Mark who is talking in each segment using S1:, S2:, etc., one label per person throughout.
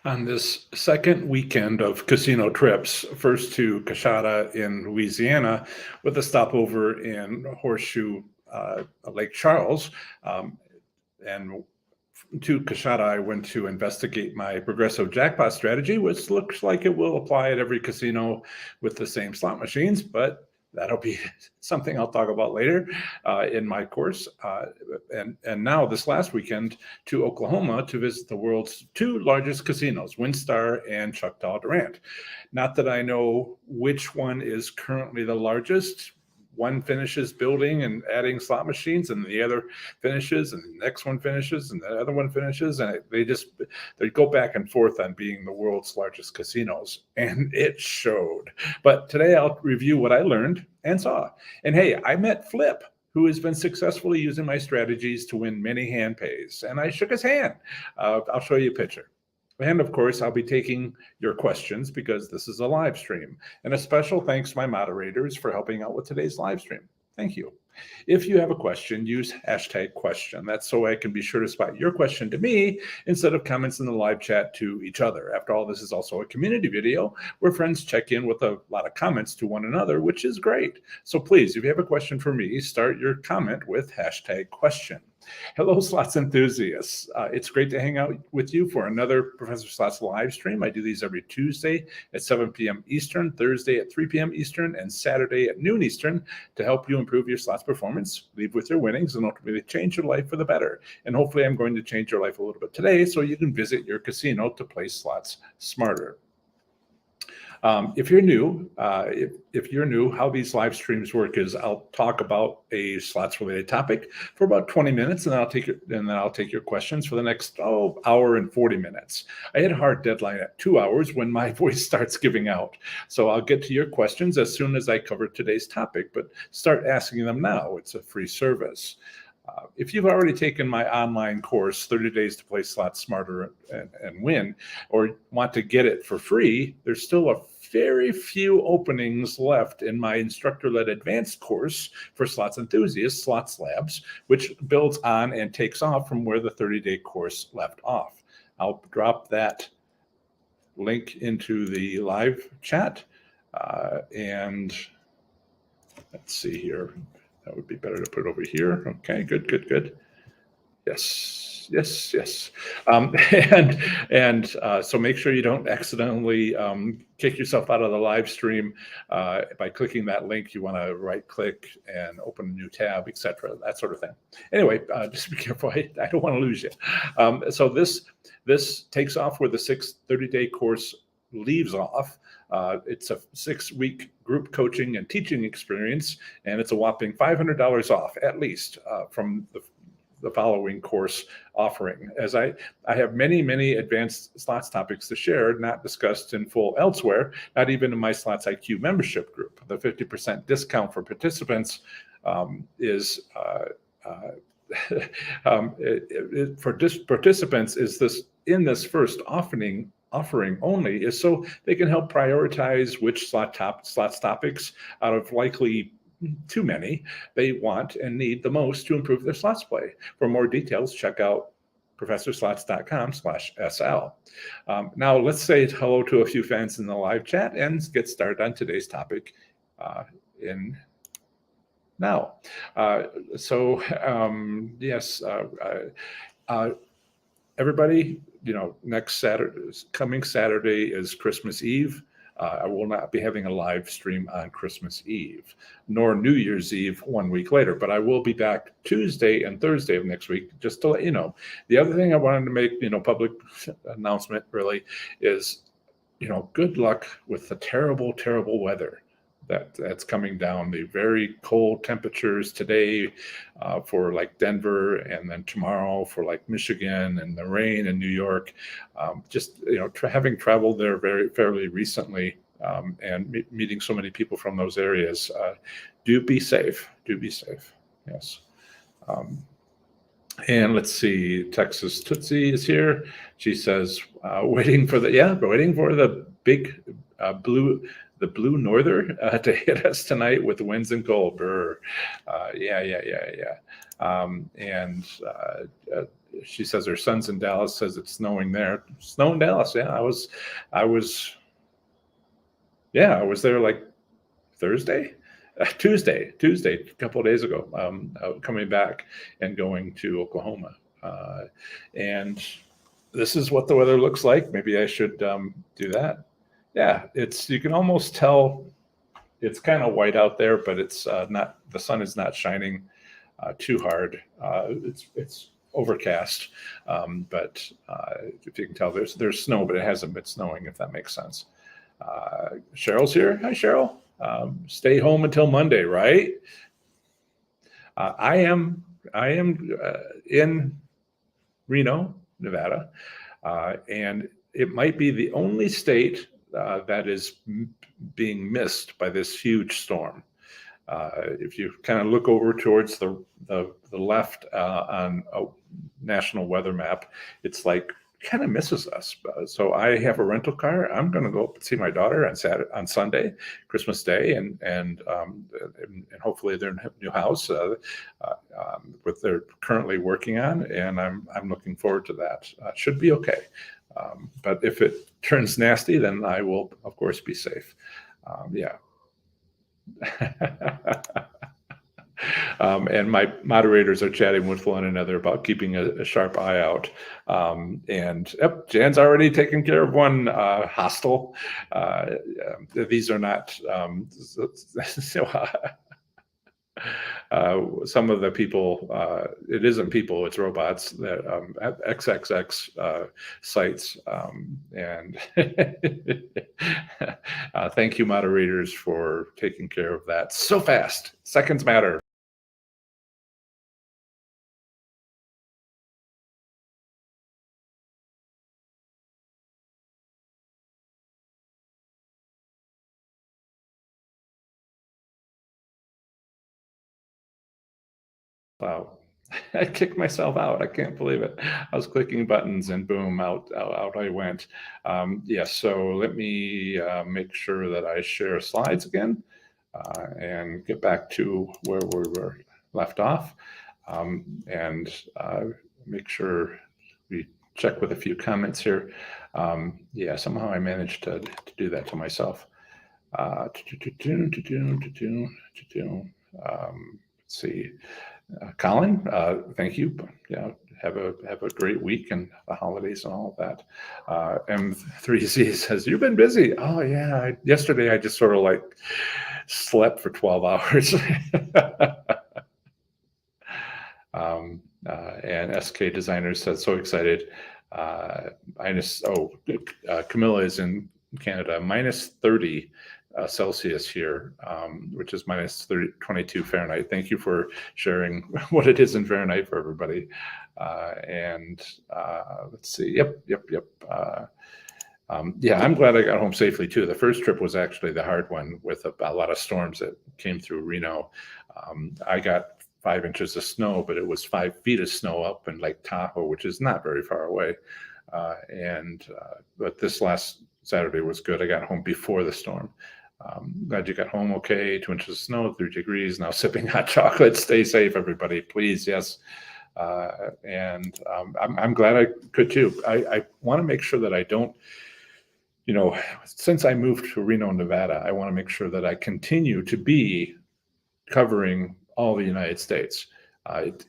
S1: On this second weekend of casino trips, first to Coshada in Louisiana, with a stopover in Horseshoe Lake Charles. Um, and to Coshada, I went to investigate my progressive jackpot strategy, which looks like it will apply at every casino with the same slot machines, but that'll be something I'll talk about later in my course. And now this last weekend to Oklahoma to visit the world's two largest casinos, WinStar and Choctaw Durant. Not that I know which one is currently the largest. One finishes building and adding slot machines, and the other finishes, and the next one finishes, and the other one finishes, and they go back and forth on being the world's largest casinos, and it showed. But today I'll review what I learned and saw. And hey, I met Flip, who has been successfully using my strategies to win many hand pays, and I shook his hand. I'll show you a picture. And of course, I'll be taking your questions because this is a live stream. And a special thanks to my moderators for helping out with today's live stream. Thank you. If you have a question, use #question. That's so I can be sure to spot your question to me instead of comments in the live chat to each other. After all, this is also a community video where friends check in with a lot of comments to one another, which is great. So please, if you have a question for me, start your comment with #question. Hello, slots enthusiasts. It's great to hang out with you for another Professor Slots live stream. I do these every Tuesday at 7 p.m. Eastern, Thursday at 3 p.m. Eastern, and Saturday at noon Eastern to help you improve your slots performance, leave with your winnings, and ultimately change your life for the better. And hopefully I'm going to change your life a little bit today so you can visit your casino to play slots smarter. If you're new, how these live streams work is I'll talk about a slots related topic for about 20 minutes, and then I'll take your questions for the next hour and 40 minutes. I had a hard deadline at 2 hours when my voice starts giving out. So I'll get to your questions as soon as I cover today's topic, but start asking them now. It's a free service. If you've already taken my online course, 30 Days to Play Slots Smarter and Win, or want to get it for free, there's still a very few openings left in my instructor-led advanced course for slots enthusiasts, Slots Labs, which builds on and takes off from where the 30-day course left off. I'll drop that link into the live chat. And let's see here. That would be better to put it over here. Okay, good. Yes. So make sure you don't accidentally kick yourself out of the live stream by clicking that link. You want to right-click and open a new tab, etc., that sort of thing. Anyway, just be careful. I don't want to lose you. So this takes off where the 30-day course leaves off. It's a 6-week group coaching and teaching experience, and it's a whopping $500 off at least from the following course offering. As I have many advanced slots topics to share, not discussed in full elsewhere, not even in my Slots IQ membership group. The 50% discount for participants participants is this in this first offering only is so they can help prioritize which slots topics out of likely too many they want and need the most to improve their slots play. For more details, check out professorslots.com/SL. Now let's say hello to a few fans in the live chat and get started on today's topic now. Everybody, coming Saturday is Christmas Eve. I will not be having a live stream on Christmas Eve, nor New Year's Eve 1 week later, but I will be back Tuesday and Thursday of next week, just to let you know. The other thing I wanted to make, public announcement really is, good luck with the terrible weather that's coming down. The very cold temperatures today for like Denver, and then tomorrow for like Michigan, and the rain in New York. Having traveled there fairly recently and meeting so many people from those areas, do be safe. Yes. And let's see, Texas Tootsie is here. She says, waiting for the big blue norther to hit us tonight with winds and cold. Yeah. she says her son's in Dallas, says it's snowing there. Snow in Dallas. Yeah, I was there like Thursday, Tuesday, a couple of days ago, coming back and going to Oklahoma. And this is what the weather looks like. Maybe I should do that. Yeah, you can almost tell it's kind of white out there, but it's not, the sun is not shining too hard. It's overcast, but if you can tell, there's snow, but it hasn't been snowing, if that makes sense. Cheryl's here. Hi, Cheryl. Stay home until Monday, right? I am in Reno, Nevada, and it might be the only state that is being missed by this huge storm. If you kind of look over towards the left on a national weather map, it's like kind of misses us. So I have a rental car. I'm going to go up and see my daughter on Sunday, Christmas Day, and hopefully their new house, what they're currently working on, and I'm looking forward to that. Should be okay. But if it turns nasty, then I will, of course, be safe. Yeah. And my moderators are chatting with one another about keeping a sharp eye out. And yep, Jan's already taken care of one hostel. These are not some of the people, it isn't people, it's robots that XXX sites. And thank you, moderators, for taking care of that so fast. Seconds matter. Wow. I kicked myself out. I can't believe it. I was clicking buttons and boom, out I went. Yes, so let me make sure that I share slides again and get back to where we were left off, and make sure we check with a few comments here. Yeah, somehow I managed to do that to myself. Let's see. Colin, thank you. Yeah, have a great week and the holidays and all of that. M3Z says, you've been busy. Oh yeah, yesterday I just sort of like slept for 12 hours. And SK Designer says, so excited. Camilla is in Canada, minus 30 Celsius here, which is minus 22 Fahrenheit. Thank you for sharing what it is in Fahrenheit for everybody. Let's see. Yep. Yeah, I'm glad I got home safely too. The first trip was actually the hard one with a lot of storms that came through Reno. I got 5 inches of snow, but it was 5 feet of snow up in Lake Tahoe, which is not very far away. But this last Saturday was good. I got home before the storm. Glad you got home okay. 2 inches of snow, 3 degrees. Now sipping hot chocolate. Stay safe, everybody, please. Yes. I'm glad I could too. I want to make sure that I don't, since I moved to Reno, Nevada, I want to make sure that I continue to be covering all the United States.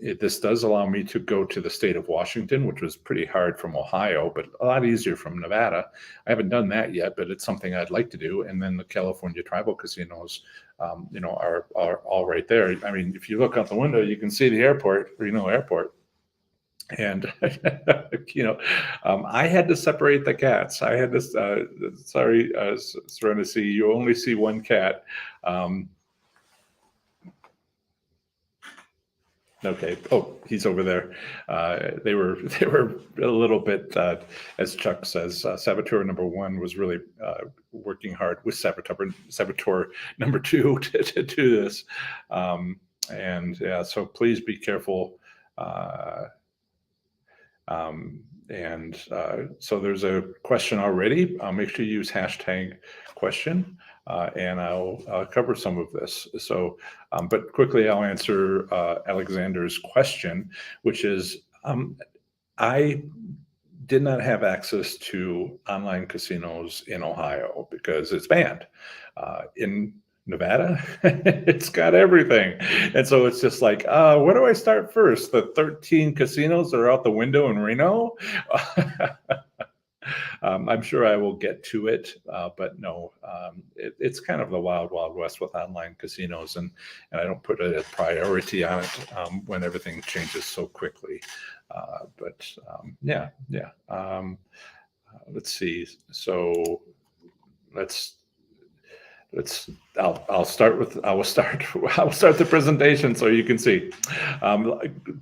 S1: This does allow me to go to the state of Washington, which was pretty hard from Ohio, but a lot easier from Nevada. I haven't done that yet, but it's something I'd like to do. And then the California tribal casinos, are all right there. I mean, if you look out the window, you can see the airport, Reno Airport. And I had to separate the cats. I had to. Sorry, Serenity, you only see one cat. Okay. Oh, he's over there. They were a little bit, as Chuck says, Saboteur number 1 was really working hard with Saboteur number 2 to do this. And yeah, so please be careful. So there's a question already. Make sure you use #question. And I'll cover some of this. So, but quickly I'll answer Alexander's question, which is, I did not have access to online casinos in Ohio because it's banned. In Nevada, it's got everything. And so it's just like, where do I start first? The 13 casinos that are out the window in Reno? I'm sure I will get to it, but no, it's kind of the wild, wild west with online casinos, and I don't put a priority on it when everything changes so quickly. Yeah, yeah. Let's see. So let's I'll start with I will start the presentation so you can see.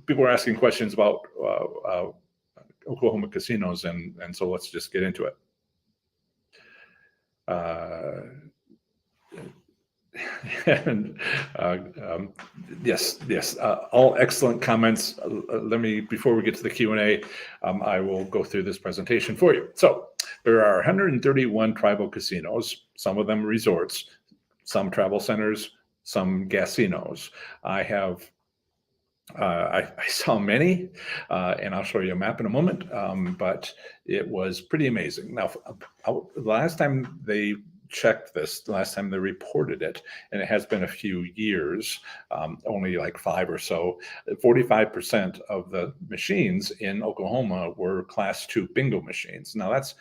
S1: People are asking questions about Oklahoma casinos, and so let's just get into it. And yes, all excellent comments. Let me, before we get to the Q&A, I will go through this presentation for you. So there are 131 tribal casinos, some of them resorts, some travel centers, some casinos. I saw many, and I'll show you a map in a moment, but it was pretty amazing. Now, the last time they checked this, the last time they reported it, and it has been a few years, only like 5 or so, 45% of the machines in Oklahoma were Class II bingo machines. Now, that's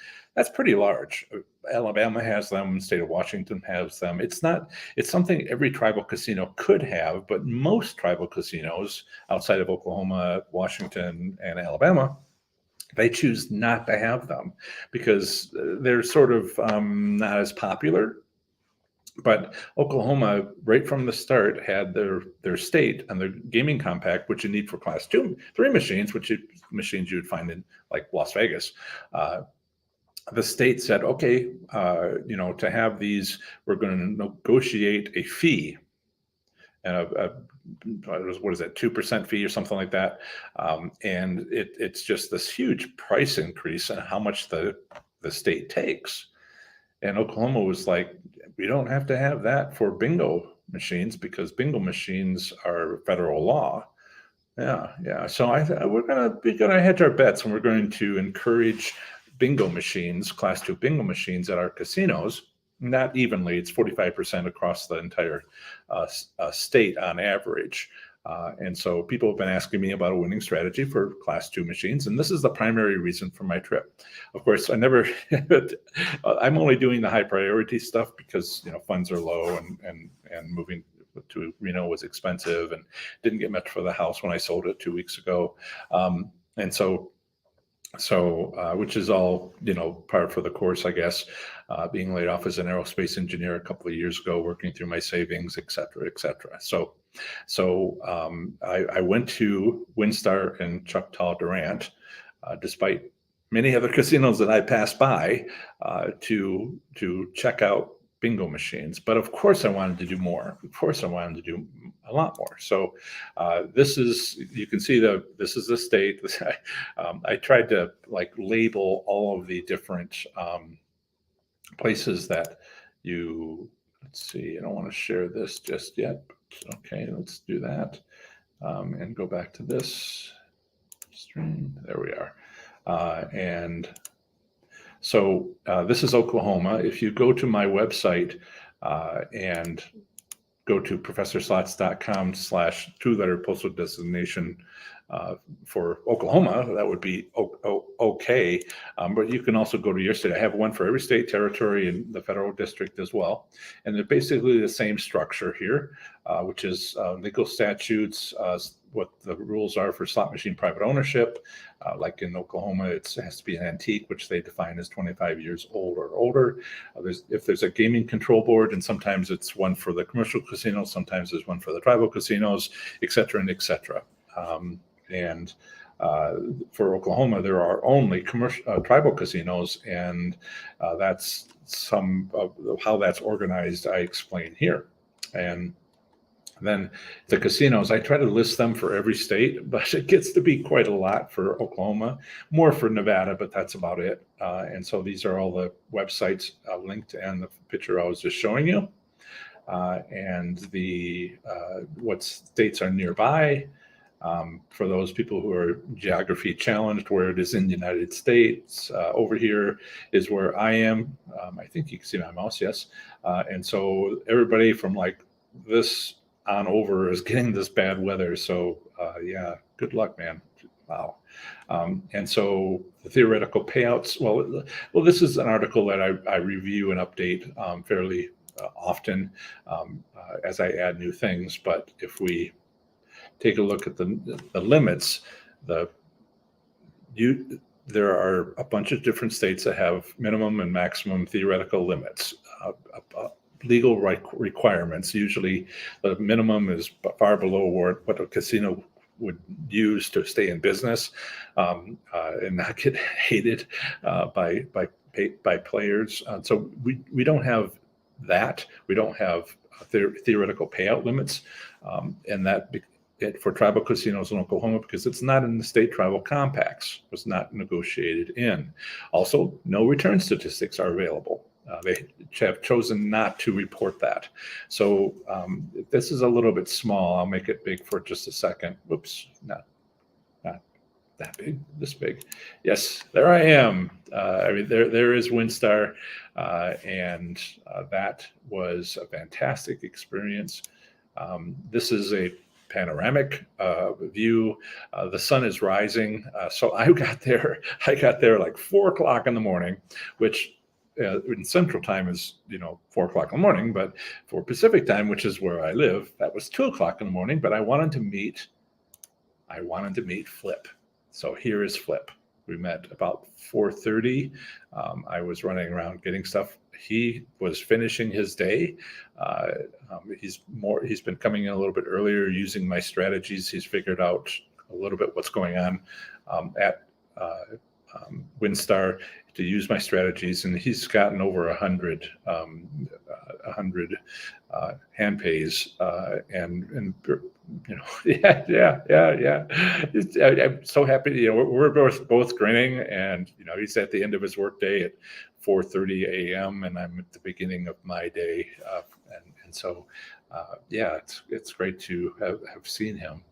S1: pretty large. Alabama has them, state of Washington has them. It's something every tribal casino could have, but most tribal casinos outside of Oklahoma, Washington, and Alabama, they choose not to have them because they're sort of not as popular. But Oklahoma, right from the start, had their state and their gaming compact, which you need for Class 2, 3 machines, machines you would find in like Las Vegas. The state said, okay, to have these, we're going to negotiate a fee, and what is that, 2% fee or something like that. And it's just this huge price increase in how much the state takes. And Oklahoma was like, we don't have to have that for bingo machines because bingo machines are federal law. Yeah. So we're going to hedge our bets, and we're going to encourage bingo machines, Class II bingo machines at our casinos, not evenly. It's 45% across the entire state on average. And so people have been asking me about a winning strategy for Class II machines, and this is the primary reason for my trip. Of course, I'm only doing the high priority stuff because funds are low, and moving to Reno was expensive and didn't get much for the house when I sold it 2 weeks ago. And so which is all, par for the course, I guess, being laid off as an aerospace engineer a couple of years ago, working through my savings, et cetera, et cetera. So I went to WinStar and Choctaw Durant, despite many other casinos that I passed by, to check out bingo machines. But of course I wanted to do more. Of course I wanted to do a lot more. So you can see this is the state. I tried to label all of the different places that let's see, I don't want to share this just yet. Okay, let's do that. And go back to this stream. There we are. And so this is Oklahoma. If you go to my website and go to professorslots.com/2-letter postal designation for Oklahoma, that would be okay. But you can also go to your state. I have one for every state, territory, and the federal district as well. And they're basically the same structure here, which is legal statutes, what the rules are for slot machine private ownership. Like in Oklahoma, it has to be an antique, which they define as 25 years old or older. If there's a gaming control board, and sometimes it's one for the commercial casinos, sometimes there's one for the tribal casinos, et cetera, and et cetera. And for Oklahoma, there are only commercial tribal casinos, and that's some of how that's organized. I explain here. And then the casinos, I try to list them for every state, but it gets to be quite a lot for Oklahoma, more for Nevada, but that's about it. And so these are all the websites linked, and the picture I was just showing you, and what states are nearby. For those people who are geography challenged, where it is in the United States, over here is where I am. I think you can see my mouse, yes. And so everybody from like this on over is getting this bad weather. So yeah, good luck, man. Wow. And so the theoretical payouts, well, this is an article that I review and update fairly often as I add new things. But if we take a look at the limits, there are a bunch of different states that have minimum and maximum theoretical limits, legal requirements. Usually, the minimum is far below what a casino would use to stay in business and not get hated by players. So we don't have that. We don't have theoretical payout limits, and that for tribal casinos in Oklahoma, because it's not in the state tribal compacts, was not negotiated in. Also, no return statistics are available. They have chosen not to report that. So this is a little bit small. I'll make it big for just a second. Whoops, not that big, this big. Yes, there I am. I mean, there is WinStar, and that was a fantastic experience. This is a panoramic view. The sun is rising. So I got there like 4 o'clock in the morning, which in Central Time is 4 o'clock in the morning, but for Pacific Time, which is where I live, that was 2 o'clock in the morning. But I wanted to meet Flip. So here is Flip. We met about 4:30. I was running around getting stuff. He was finishing his day. He's been coming in a little bit earlier, using my strategies. He's figured out a little bit what's going on at WinStar to use my strategies, and he's gotten over 100 hand pays and yeah. I'm so happy. We're both grinning, and he's at the end of his workday at 4:30 a.m. and I'm at the beginning of my day, and so yeah, it's great to have seen him.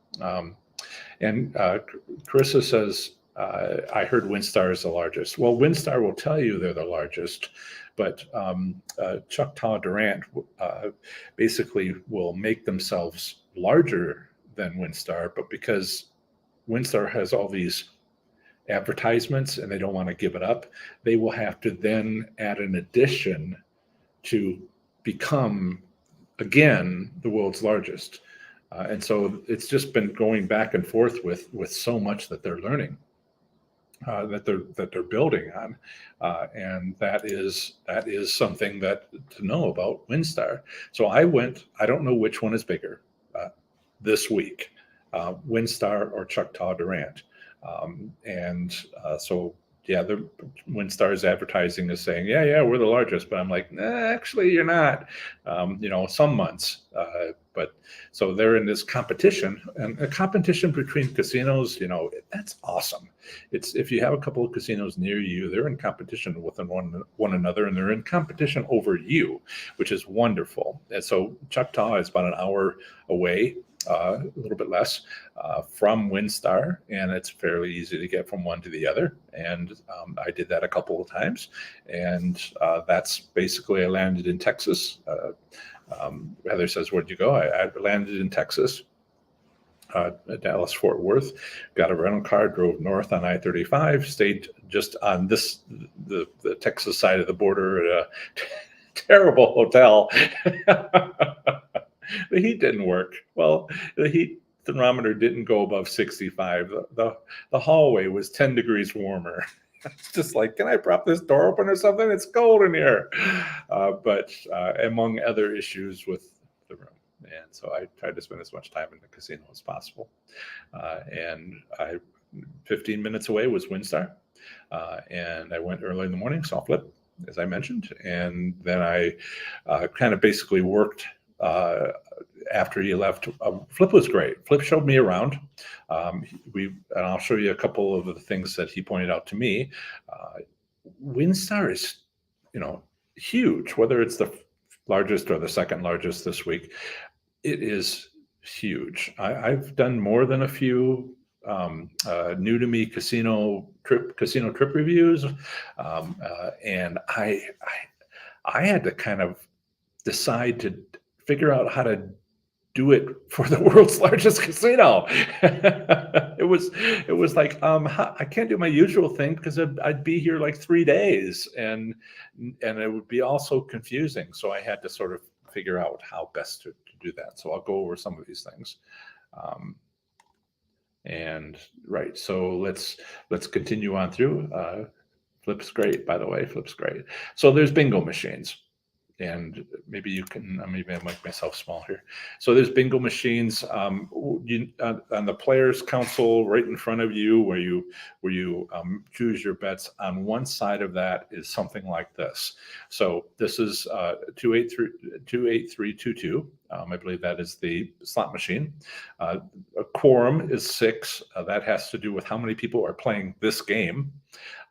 S1: And Carissa says, I heard WinStar is the largest. Well, WinStar will tell you they're the largest, but Choctaw Durant basically will make themselves larger than WinStar, but because WinStar has all these advertisements and they don't want to give it up, they will have to then add an addition to become again the world's largest. And so it's just been going back and forth with so much that they're learning. That they're building on, and that is something that to know about WinStar. So I don't know which one is bigger this week, WinStar or Choctaw Durant, and so yeah, the WinStar's advertising is saying yeah we're the largest, but I'm like, nah, actually you're not. Some months, but so they're in this competition, and a competition between casinos. That's awesome. It's if you have a couple of casinos near you, they're in competition with one another, and they're in competition over you, which is wonderful. And so Choctaw is about an hour away. A little bit less from WinStar, and it's fairly easy to get from one to the other. And I did that a couple of times, and that's basically I landed in Texas. Heather says, "Where'd you go?" I landed in Texas, Dallas Fort Worth. Got a rental car, drove north on I-35, stayed just on the Texas side of the border at a terrible hotel. The heat didn't work. Well, the heat thermometer didn't go above 65. The hallway was 10 degrees warmer. It's just like, can I prop this door open or something? It's cold in here. But among other issues with the room. And so I tried to spend as much time in the casino as possible. And 15 minutes away was WinStar. And I went early in the morning, saw Flip, as I mentioned. And then I kind of basically worked after he left. Flip was great. Flip showed me around. And I'll show you a couple of the things that he pointed out to me. WinStar is, huge. Whether it's the largest or the second largest this week, it is huge. I've done more than a few new to me casino trip reviews, and I had to kind of decide to figure out how to do it for the world's largest casino. It was like, I can't do my usual thing because I'd be here like 3 days, and it would be also confusing. So I had to sort of figure out how best to do that. So I'll go over some of these things. Um, and right, so let's continue on through. Flip's great, by the way. Flip's great. So there's bingo machines, and maybe you can, maybe I make myself small here. So there's bingo machines, on the players console right in front of you, where you choose your bets. On one side of that is something like this. So this is 28322. I believe that is the slot machine. A quorum is 6. That has to do with how many people are playing this game.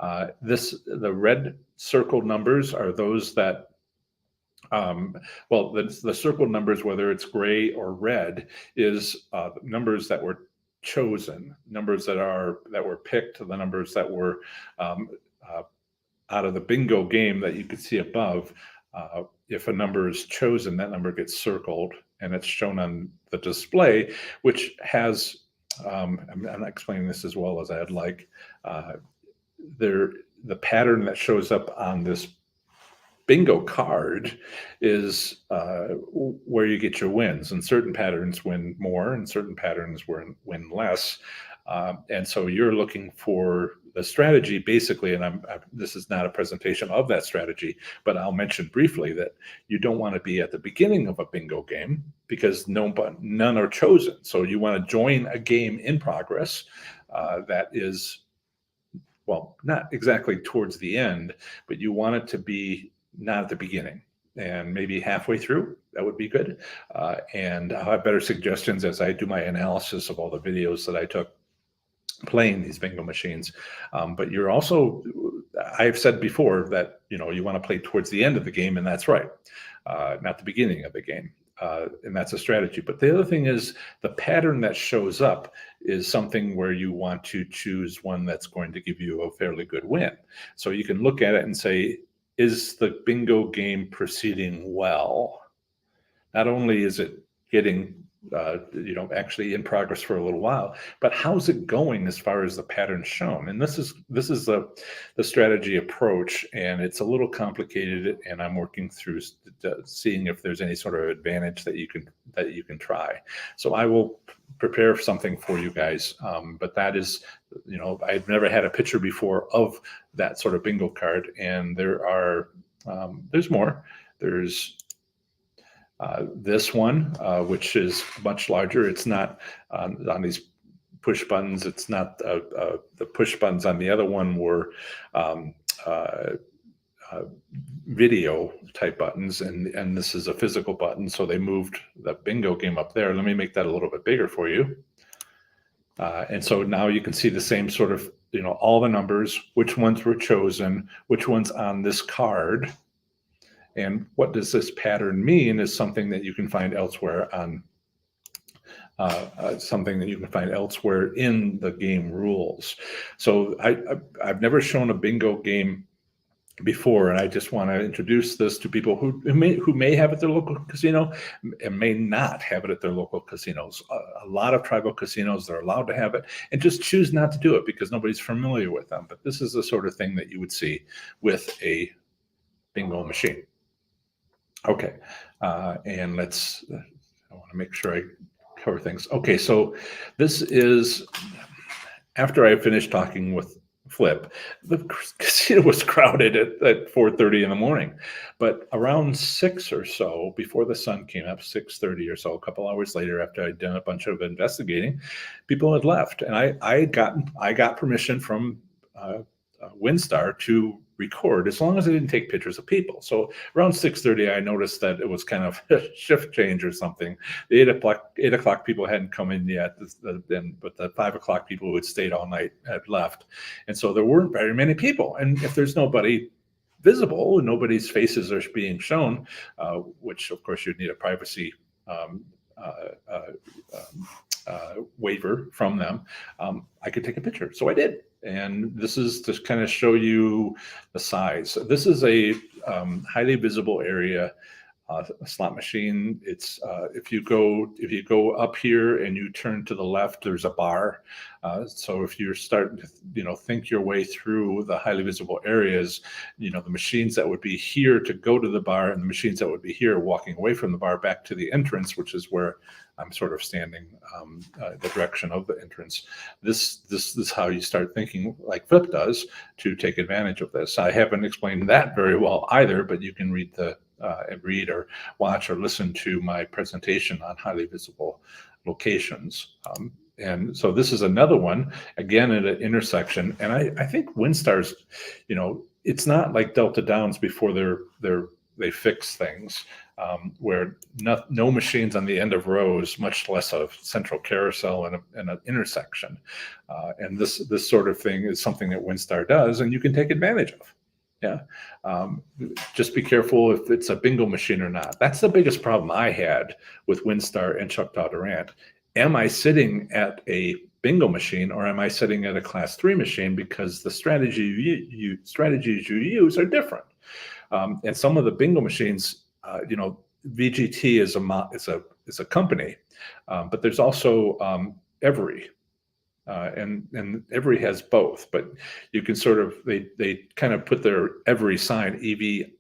S1: The red circled numbers are those that the circled numbers, whether it's gray or red, is numbers that were chosen, numbers that were picked, the numbers that were out of the bingo game that you could see above. If a number is chosen, that number gets circled and it's shown on the display, which has, I'm not explaining this as well as I'd like. The pattern that shows up on this bingo card is where you get your wins, and certain patterns win more and certain patterns win less. And so you're looking for the strategy basically, and this is not a presentation of that strategy, but I'll mention briefly that you don't want to be at the beginning of a bingo game because none are chosen. So you want to join a game in progress that is, well, not exactly towards the end, but you want it to be not at the beginning and maybe halfway through. That would be good. And I'll have better suggestions as I do my analysis of all the videos that I took playing these bingo machines. But you're also, I've said before that, you want to play towards the end of the game, and that's right, not the beginning of the game. And that's a strategy. But the other thing is the pattern that shows up is something where you want to choose one that's going to give you a fairly good win. So you can look at it and say, is the bingo game proceeding well? Not only is it getting actually in progress for a little while, but how's it going as far as the pattern shown? And this is the strategy approach, and it's a little complicated, and I'm working through seeing if there's any sort of advantage that you can try. So I will prepare something for you guys, but that is, I've never had a picture before of that sort of bingo card, and there's more. There's this one, which is much larger. It's not on these push buttons. It's not the push buttons on the other one were video type buttons, and this is a physical button. So they moved the bingo game up there. Let me make that a little bit bigger for you. And so now you can see the same sort of, all the numbers, which ones were chosen, which ones on this card. And what does this pattern mean is something that you can find elsewhere on something that you can find elsewhere in the game rules. So I've never shown a bingo game before, and I just want to introduce this to people who may have it at their local casino and may not have it at their local casinos. A lot of tribal casinos, they're allowed to have it and just choose not to do it because nobody's familiar with them. But this is the sort of thing that you would see with a bingo machine. Okay, and I want to make sure I cover things. Okay, so this is after I finished talking with Flip. The casino was crowded at 4:30 in the morning, but around 6 or so, before the sun came up, 6:30 or so, a couple hours later, after I'd done a bunch of investigating, people had left, and I got permission from WinStar to record as long as I didn't take pictures of people. So around 6:30, I noticed that it was kind of a shift change or something. The 8 o'clock people hadn't come in yet, but the 5 o'clock people who had stayed all night had left. And so there weren't very many people. And if there's nobody visible and nobody's faces are being shown, which of course you'd need a privacy waiver from them, I could take a picture. So I did. And this is to kind of show you the size. This is a highly visible area slot machine. It's if you go up here and you turn to the left, there's a bar. So if you're starting to think your way through the highly visible areas, the machines that would be here to go to the bar and the machines that would be here walking away from the bar back to the entrance, which is where I'm sort of standing, the direction of the entrance. This is how you start thinking like Flip does to take advantage of this. I haven't explained that very well either, but you can read or watch or listen to my presentation on highly visible locations. And so this is another one, again, at an intersection. And I think WinStar's, it's not like Delta Downs before they fix things, where no machines on the end of rows, much less a central carousel and an intersection. And this sort of thing is something that WinStar does, and you can take advantage of. Yeah. Just be careful if it's a bingo machine or not. That's the biggest problem I had with WinStar and Choctaw Durant. Am I sitting at a bingo machine or am I sitting at a class 3 machine? Because the strategies you use are different. And some of the bingo machines, VGT is a company, but there's also Every. And Every has both, but you can sort of they kind of put their Every sign, EREVI,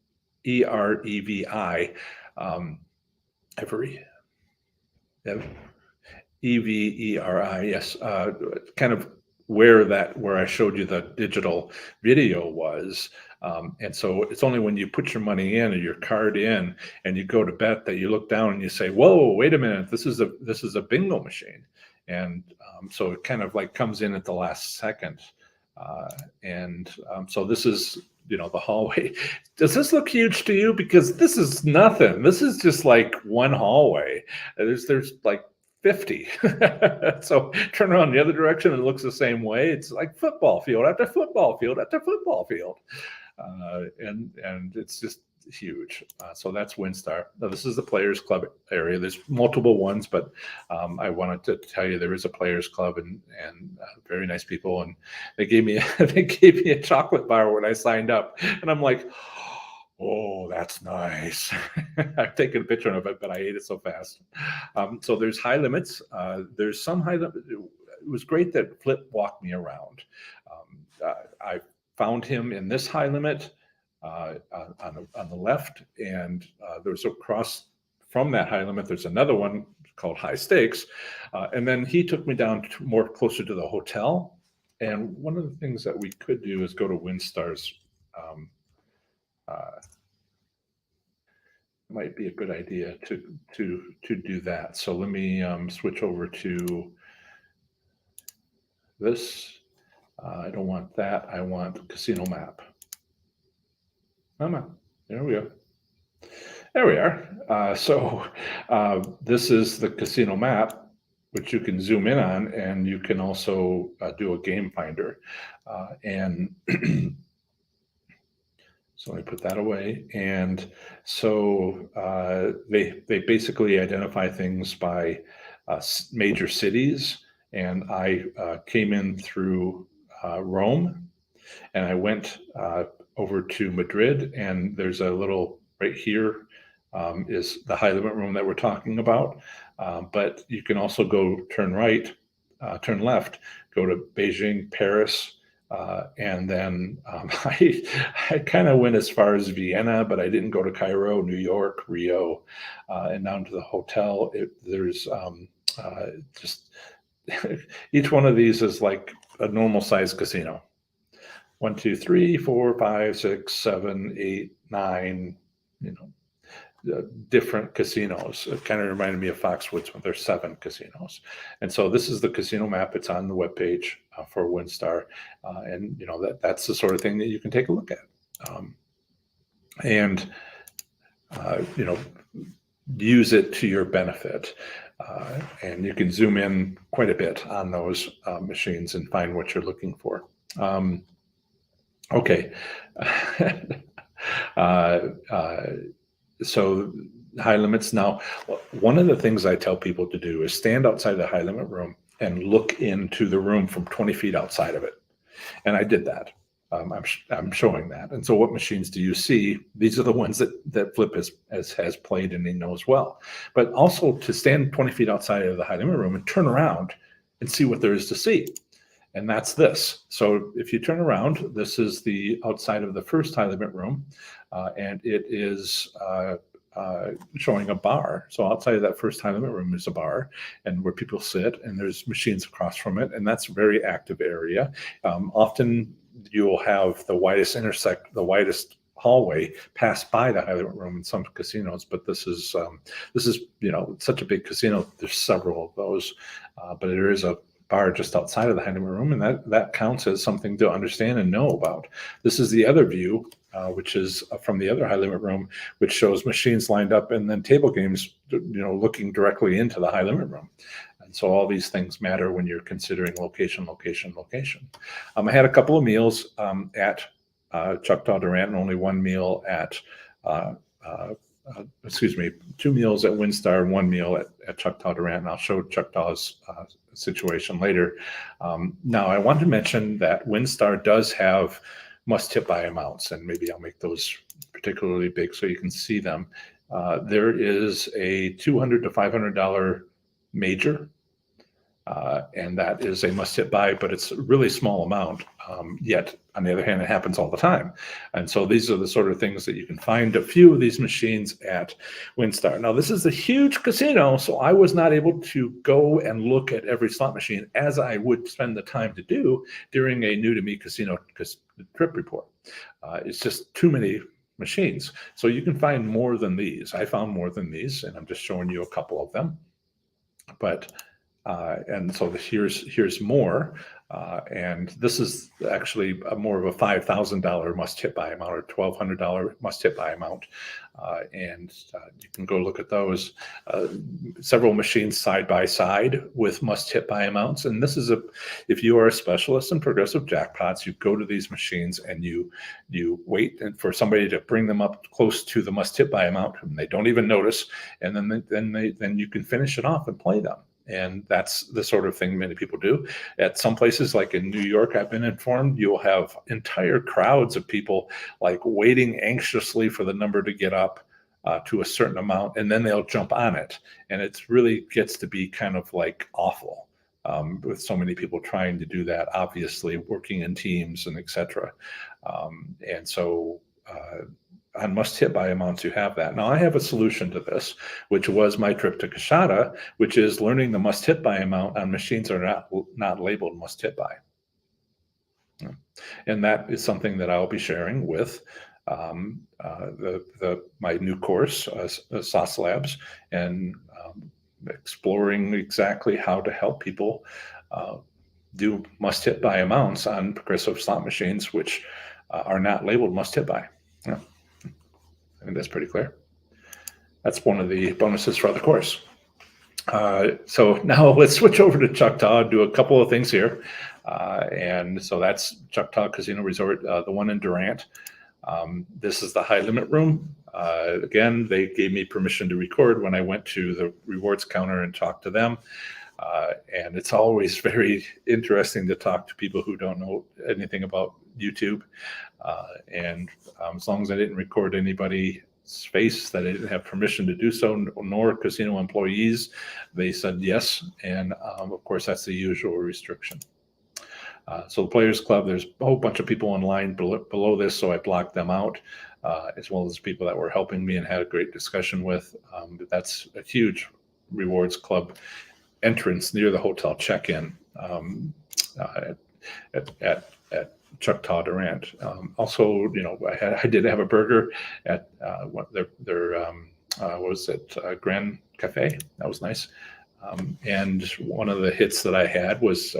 S1: Every, EVERI, yes, kind of where I showed you the digital video was. And so it's only when you put your money in or your card in and you go to bet that you look down and you say, whoa, wait a minute, this is a bingo machine. And so it kind of like comes in at the last second. So this is, the hallway. Does this look huge to you? Because this is nothing. This is just like one hallway. There's like 50. So turn around the other direction and it looks the same way. It's like football field after football field after football field. And it's just huge. So that's WinStar. Now, this is the Players Club area. There's multiple ones, but I wanted to tell you there is a Players Club and very nice people. And they gave me a chocolate bar when I signed up, and I'm like, oh, that's nice. I've taken a picture of it, but I ate it so fast. So there's high limits. There's some high limits. It was great that Flip walked me around. I found him in this high limit on the left, and there's across from that high limit, there's another one called High Stakes. And then he took me down to more closer to the hotel. And one of the things that we could do is go to WinStar's. Might be a good idea to do that. So let me switch over to this. I don't want that. I want casino map. Come on. There we go. There we are. So this is the casino map, which you can zoom in on, and you can also do a game finder. And so let me put that away. And so they basically identify things by major cities. And I came in through Rome, and I went over to Madrid. And there's a little right here is the high limit room that we're talking about. But you can also go turn left, go to Beijing, Paris. And then I kind of went as far as Vienna, but I didn't go to Cairo, New York, Rio, and down to the hotel. There's just each one of these is like a normal size casino. 1, 2, 3, 4, 5, 6, 7, 8, 9, different casinos. It kind of reminded me of Foxwoods when there's 7 casinos. And so this is the casino map. It's on the webpage for WinStar. And that's the sort of thing that you can take a look at. And use it to your benefit. And you can zoom in quite a bit on those machines and find what you're looking for. Okay. So high limits. Now, one of the things I tell people to do is stand outside the high limit room and look into the room from 20 feet outside of it. And I did that. I'm showing that. And so what machines do you see? These are the ones that Flip has played and he knows well. But also to stand 20 feet outside of the high limit room and turn around and see what there is to see. And that's this. So if you turn around, this is the outside of the first high limit room, and it is showing a bar. So outside of that first high limit room is a bar, and where people sit, and there's machines across from it, and that's a very active area. Often you'll have the widest hallway pass by the high limit room in some casinos, but this is such a big casino. There's several of those, but there is a bar just outside of the high limit room, and that counts as something to understand and know about. This is the other view, which is from the other high limit room, which shows machines lined up and then table games, looking directly into the high limit room. And so all these things matter when you're considering location. I had a couple of meals at Choctaw Durant, and only one meal at 2 meals at WinStar and 1 meal at Choctaw Durant, and I'll show Choctaw's situation later. Now, I want to mention that WinStar does have must-hit buy amounts, and maybe I'll make those particularly big so you can see them. There is a $200 to $500 major, and that is a must-hit buy, but it's a really small amount. Yet, on the other hand, it happens all the time. And so these are the sort of things that you can find a few of these machines at WinStar. Now, this is a huge casino, so I was not able to go and look at every slot machine as I would spend the time to do during a new to me casino trip report. It's just too many machines. So you can find more than these. I found more than these, and I'm just showing you a couple of them. But and so here's more, and this is actually more of a $5,000 must-hit buy amount or $1,200 must-hit buy amount, and you can go look at those. Several machines side by side with must-hit buy amounts, and this is if you are a specialist in progressive jackpots, you go to these machines and you wait for somebody to bring them up close to the must-hit buy amount, and they don't even notice, and then you can finish it off and play them. And that's the sort of thing many people do. At some places, like in New York, I've been informed, you'll have entire crowds of people like waiting anxiously for the number to get up to a certain amount, and then they'll jump on it. And it really gets to be kind of like awful with so many people trying to do that, obviously working in teams and etc. And so on must-hit buy amounts, you have that. Now, I have a solution to this, which was my trip to Coushatta, which is learning the must-hit buy amount on machines that are not labeled must-hit buy. And that is something that I'll be sharing with my new course, Sauce Labs, and exploring exactly how to help people do must-hit buy amounts on progressive slot machines, which are not labeled must-hit buy. Yeah. I think that's pretty clear. That's one of the bonuses for the course. So now let's switch over to Choctaw, do a couple of things here. And so that's Choctaw Casino Resort, the one in Durant. This is the high limit room. Again, they gave me permission to record when I went to the rewards counter and talked to them. And it's always very interesting to talk to people who don't know anything about YouTube. And as long as I didn't record anybody's face that I didn't have permission to do so, nor casino employees, they said yes. And of course, that's the usual restriction. So the Players Club, there's a whole bunch of people in line below this, so I blocked them out, as well as people that were helping me and had a great discussion with. But that's a huge rewards club entrance near the hotel check-in at Choctaw Durant. Also, I did have a burger at Grand Cafe. That was nice. And one of the hits that I had was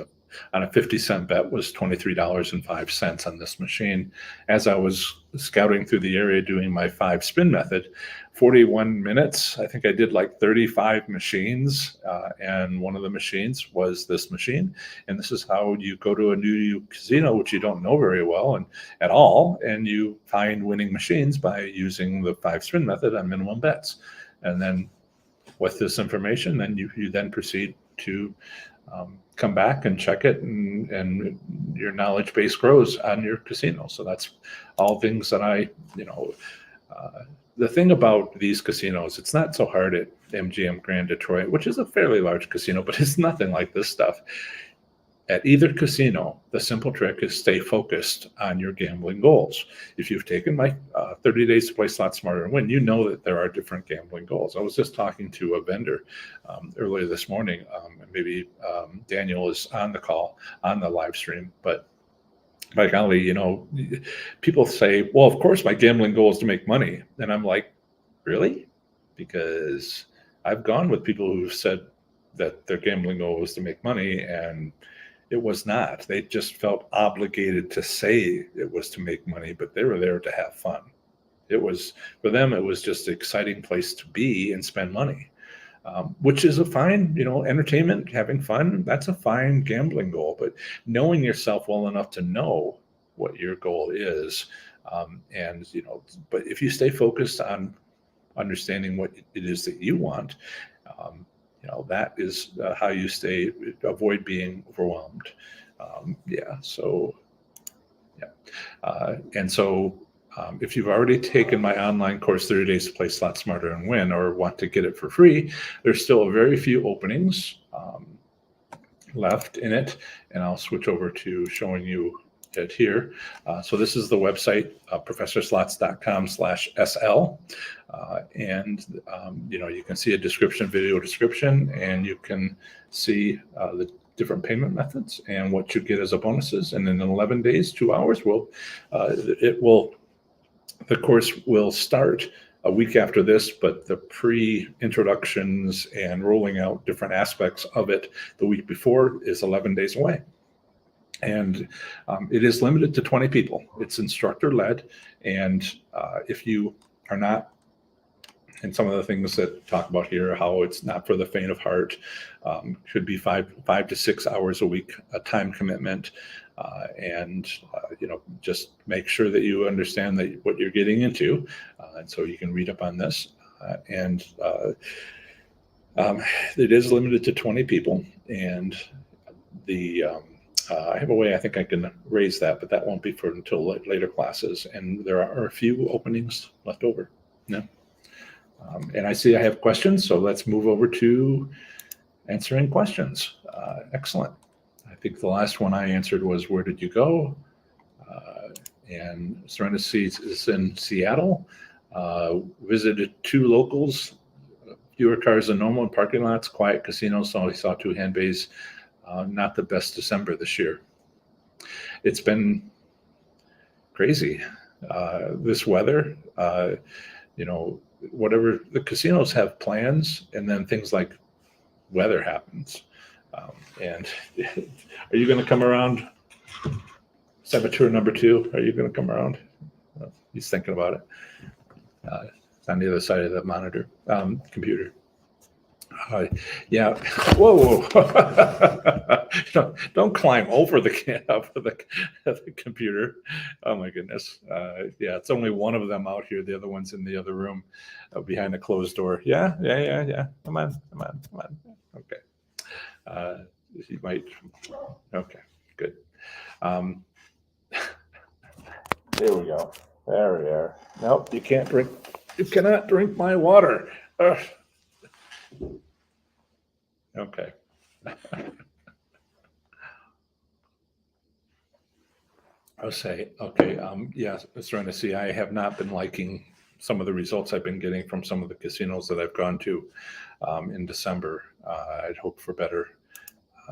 S1: on a 50-cent bet was $23.05 on this machine. As I was scouting through the area doing my 5-spin method, 41 minutes, I think I did like 35 machines, and one of the machines was this machine. And this is how you go to a new casino, which you don't know very well and at all, and you find winning machines by using the 5-spin method on minimum bets. And then with this information, then you then proceed to come back and check it, and your knowledge base grows on your casino. So that's all things that the thing about these casinos, it's not so hard at MGM Grand Detroit, which is a fairly large casino, but it's nothing like this stuff. At either casino, the simple trick is stay focused on your gambling goals. If you've taken my 30 days to play Slot Smarter and Win, you know that there are different gambling goals. I was just talking to a vendor earlier this morning, and maybe Daniel is on the call, on the live stream, but by golly, people say, well, of course my gambling goal is to make money. And I'm like, really? Because I've gone with people who've said that their gambling goal was to make money, and it was not. They just felt obligated to say it was to make money, but they were there to have fun. It was, for them, it was just an exciting place to be and spend money, which is a fine, entertainment, having fun. That's a fine gambling goal, but knowing yourself well enough to know what your goal is. But if you stay focused on understanding what it is that you want, that is how you avoid being overwhelmed. If you've already taken my online course, 30 Days to Play Slot Smarter and Win, or want to get it for free, there's still a very few openings left in it. And I'll switch over to showing you it here. So this is the website, professorslots.com/SL. You can see a video description, and you can see the different payment methods and what you get as a bonuses. And in 11 days, 2 hours, the course will start a week after this, but the pre-introductions and rolling out different aspects of it the week before is 11 days away. And it is limited to 20 people. It's instructor-led. And if you are not, and some of the things that talk about here, how it's not for the faint of heart, should be 5 to 6 hours a week, a time commitment. Just make sure that you understand what you're getting into. And so you can read up on this. It is limited to 20 people. And I have a way I think I can raise that, but that won't be until later classes. And there are a few openings left over. Yeah. And I see I have questions, so let's move over to answering questions. Excellent. I think the last one I answered was, where did you go? And Serenity is in Seattle. Visited 2 locals, fewer cars than normal in parking lots, quiet casinos, so I saw 2 hand bays. Not the best December this year. It's been crazy. This weather, whatever, the casinos have plans, and then things like weather happens. And are you going to come around? Saboteur number 2, are you going to come around? He's thinking about it. It's on the other side of the monitor, computer. Yeah. Whoa. Don't climb over the computer. Oh my goodness. It's only one of them out here. The other one's in the other room behind a closed door. Yeah. Come on. Okay. He might. Okay, good. There we go. There we are. Nope, you cannot drink my water. Ugh. Okay. I'll say, okay, starting to see I have not been liking some of the results I've been getting from some of the casinos that I've gone to in December. I'd hoped for better.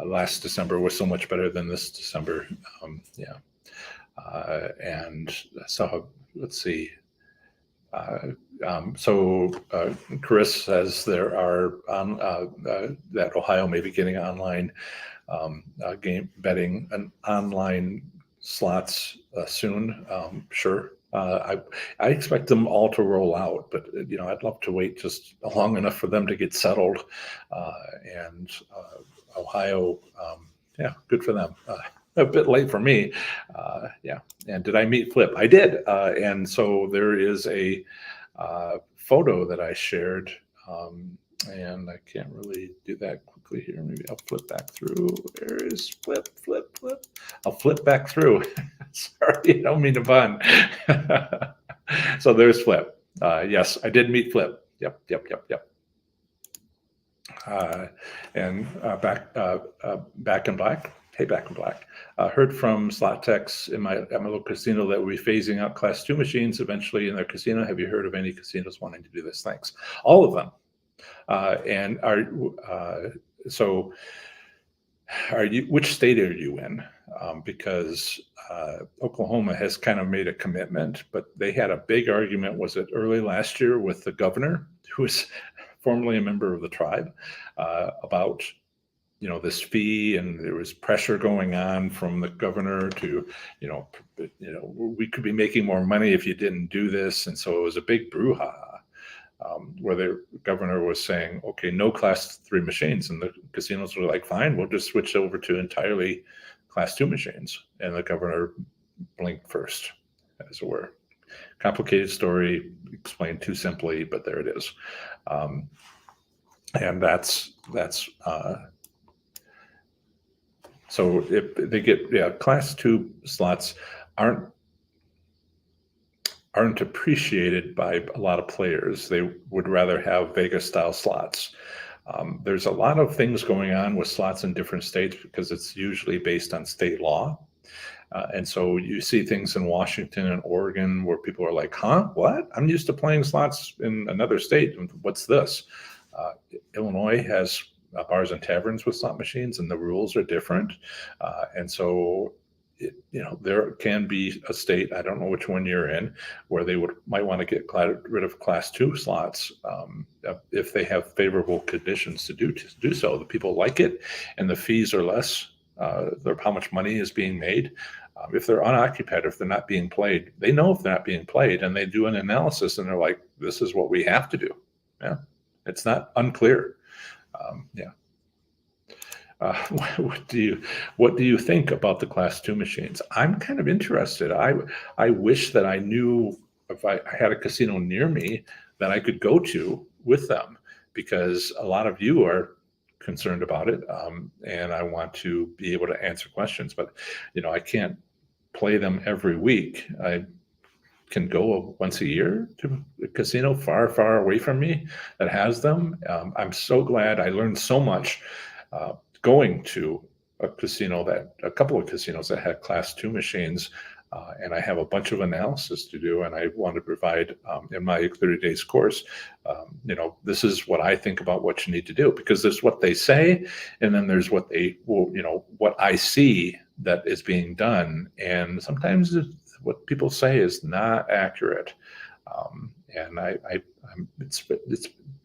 S1: Last December was so much better than this December. And so let's see. Chris says there are that Ohio may be getting online game betting and online slots soon. Sure. I expect them all to roll out, but I'd love to wait just long enough for them to get settled. And Ohio, good for them. A bit late for me. And did I meet Flip? I did. And so there is a photo that I shared And I can't really do that quickly here. Maybe I'll flip back through. There is flip, flip, flip. I'll flip back through. Sorry, I don't mean to pun. So there's Flip. Yes, I did meet Flip. Yep. And Back in Black. Hey, Back in Black. Heard from slot techs at my local casino that we'll be phasing out Class 2 machines eventually in their casino. Have you heard of any casinos wanting to do this? Thanks. All of them. And which state are you in? Because Oklahoma has kind of made a commitment, but they had a big argument, was it early last year, with the governor, who is formerly a member of the tribe, about this fee, and there was pressure going on from the governor to, we could be making more money if you didn't do this, and so it was a big brouhaha. Where the governor was saying, okay, no Class 3 machines. And the casinos were like, fine, we'll just switch over to entirely Class 2 machines. And the governor blinked first, as it were. Complicated story, explained too simply, but there it is. And that's so if they get, Class 2 slots aren't appreciated by a lot of players. They would rather have Vegas style slots. There's a lot of things going on with slots in different states because it's usually based on state law. And so you see things in Washington and Oregon where people are like, huh, what? I'm used to playing slots in another state. What's this? Illinois has bars and taverns with slot machines, and the rules are different. And so there can be a state, I don't know which one you're in, where they might want to get rid of Class 2 slots if they have favorable conditions to do so. The people like it, and the fees are less. How much money is being made. If they're unoccupied, if they're not being played, they know if they're not being played, and they do an analysis, and they're like, this is what we have to do. Yeah, it's not unclear. What do you think about the Class 2 machines? I'm kind of interested. I wish that I knew if I had a casino near me that I could go to with them, because a lot of you are concerned about it, and I want to be able to answer questions. But I can't play them every week. I can go once a year to a casino far, far away from me that has them. I'm so glad I learned so much going to a couple of casinos that had Class 2 machines, and I have a bunch of analysis to do, and I want to provide in my 30 days course, this is what I think about what you need to do, because there's what they say, and then there's what what I see that is being done, and sometimes what people say is not accurate, and it's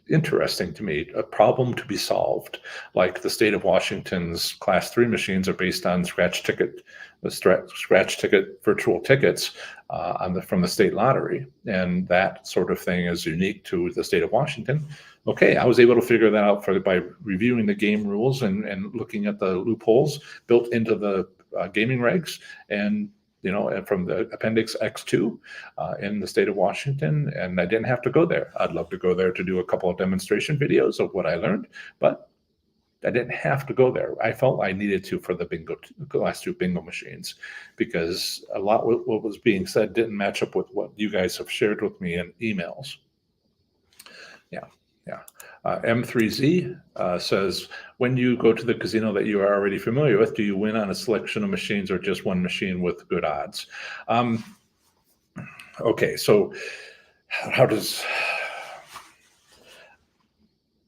S1: interesting to me, a problem to be solved. Like the state of Washington's Class 3 machines are based on scratch ticket virtual tickets from the state lottery, and that sort of thing is unique to the state of Washington. Okay, I was able to figure that out by reviewing the game rules and looking at the loopholes built into the gaming regs, and from the Appendix X2 in the state of Washington, and I didn't have to go there. I'd love to go there to do a couple of demonstration videos of what I learned, but I didn't have to go there. I felt I needed to for the Class 2 bingo machines, because a lot of what was being said didn't match up with what you guys have shared with me in emails. Yeah. M3Z says, when you go to the casino that you are already familiar with, do you win on a selection of machines or just one machine with good odds? Okay, so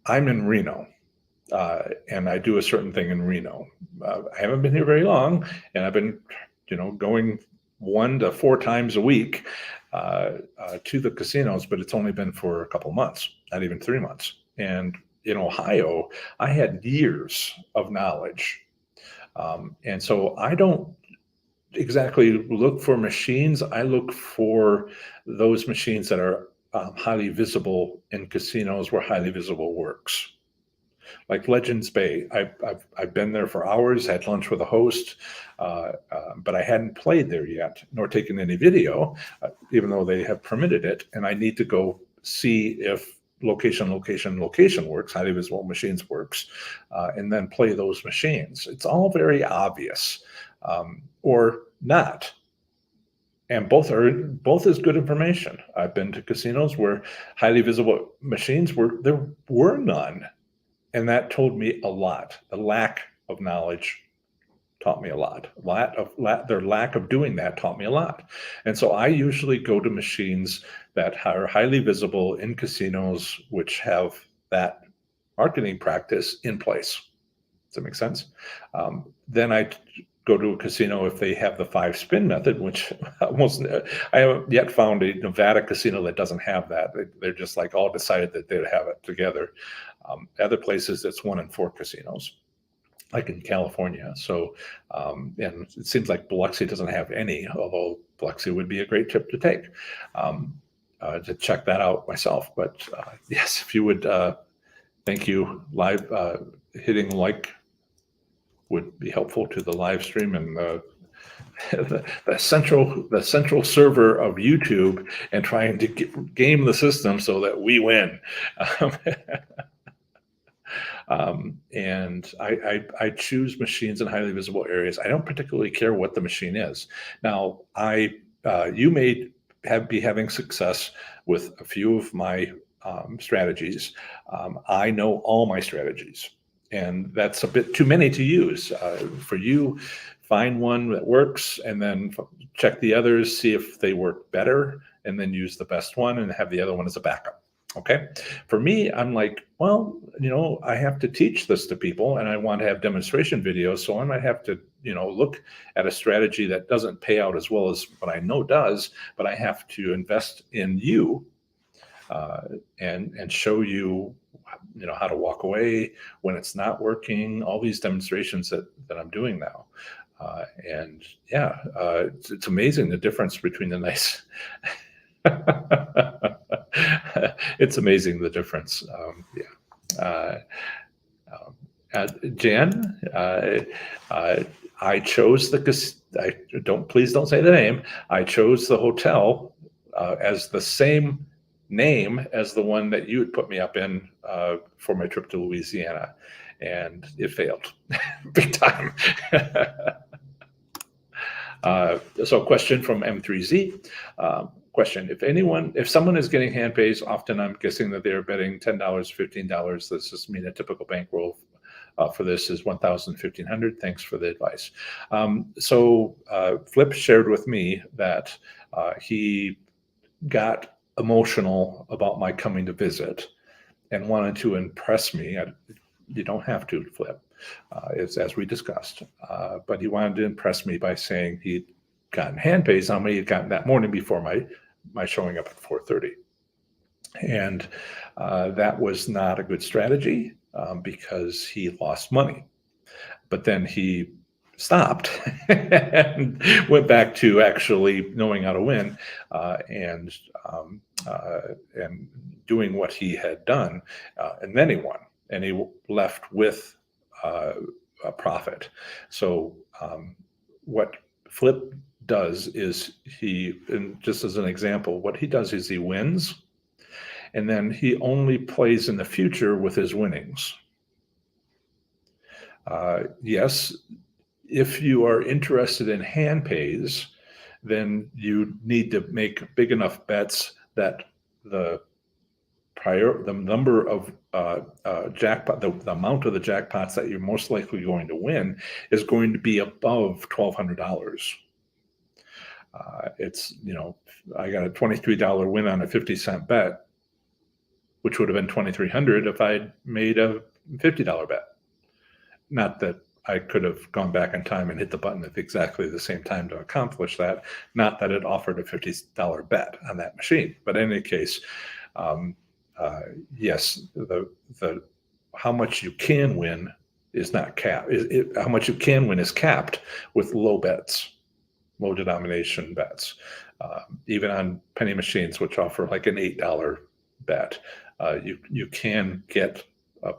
S1: I'm in Reno, and I do a certain thing in Reno. I haven't been here very long, and I've been, going 1 to 4 times a week to the casinos, but it's only been for a couple months, not even 3 months. And in Ohio, I had years of knowledge. And so I don't exactly look for machines. I look for those machines that are highly visible in casinos where highly visible works. Like Legends Bay, I've been there for hours, had lunch with a host, but I hadn't played there yet, nor taken any video, even though they have permitted it. And I need to go see if location works, highly visible machines works, and then play those machines. It's all very obvious, or not. And both is good information. I've been to casinos where highly visible machines there were none, and that told me a lot. The lack of knowledge taught me a lot. Their lack of doing that taught me a lot. And so I usually go to machines that are highly visible in casinos, which have that marketing practice in place. Does that make sense? Then I go to a casino if they have the 5-spin method, which I haven't yet found a Nevada casino that doesn't have that. They're just like all decided that they'd have it together. Other places, it's 1 in 4 casinos, like in California. So, and it seems like Biloxi doesn't have any, although Biloxi would be a great trip to take, to check that out myself. But yes, if you would, thank you. Live hitting like would be helpful to the live stream, and the central server of YouTube, and trying to game the system so that we win. And I choose machines in highly visible areas. I don't particularly care what the machine is. Now, you may be having success with a few of my strategies. I know all my strategies, and that's a bit too many to use. For you, find one that works, and then check the others, see if they work better, and then use the best one and have the other one as a backup. Okay. For me, I'm like, well, I have to teach this to people, and I want to have demonstration videos. So I might have to, look at a strategy that doesn't pay out as well as what I know does, but I have to invest in you, and show you, how to walk away when it's not working, all these demonstrations that I'm doing now. And yeah, it's amazing the difference between the nice. It's amazing the difference. Jan, I chose please don't say the name. I chose the hotel as the same name as the one that you had put me up in for my trip to Louisiana, and it failed big time. So question from M3Z. Question: if someone is getting hand pays, often I'm guessing that they're betting $10, $15. Does this mean a typical bankroll for this is $1,000, $1,500? Thanks for the advice. So Flip shared with me that he got emotional about my coming to visit and wanted to impress me. You don't have to, Flip, as we discussed, but he wanted to impress me by saying he'd gotten hand pays on me. He'd gotten that morning before my showing up at 4:30, and that was not a good strategy because he lost money. But then he stopped and went back to actually knowing how to win, and doing what he had done, and then he won, and he left with a profit. So what Flip does is and just as an example, what he does is he wins, and then he only plays in the future with his winnings. Yes, if you are interested in hand pays, then you need to make big enough bets that the number of jackpot, the amount of the jackpots that you're most likely going to win is going to be above $1,200. It's, I got a $23 win on a 50-cent bet, which would have been $2,300 if I'd made a $50 bet. Not that I could have gone back in time and hit the button at exactly the same time to accomplish that. Not that it offered a $50 bet on that machine. But in any case, yes, the how much you can win is not capped. How much you can win is capped with low bets, low denomination bets. Even on penny machines, which offer like an $8 bet, you can get a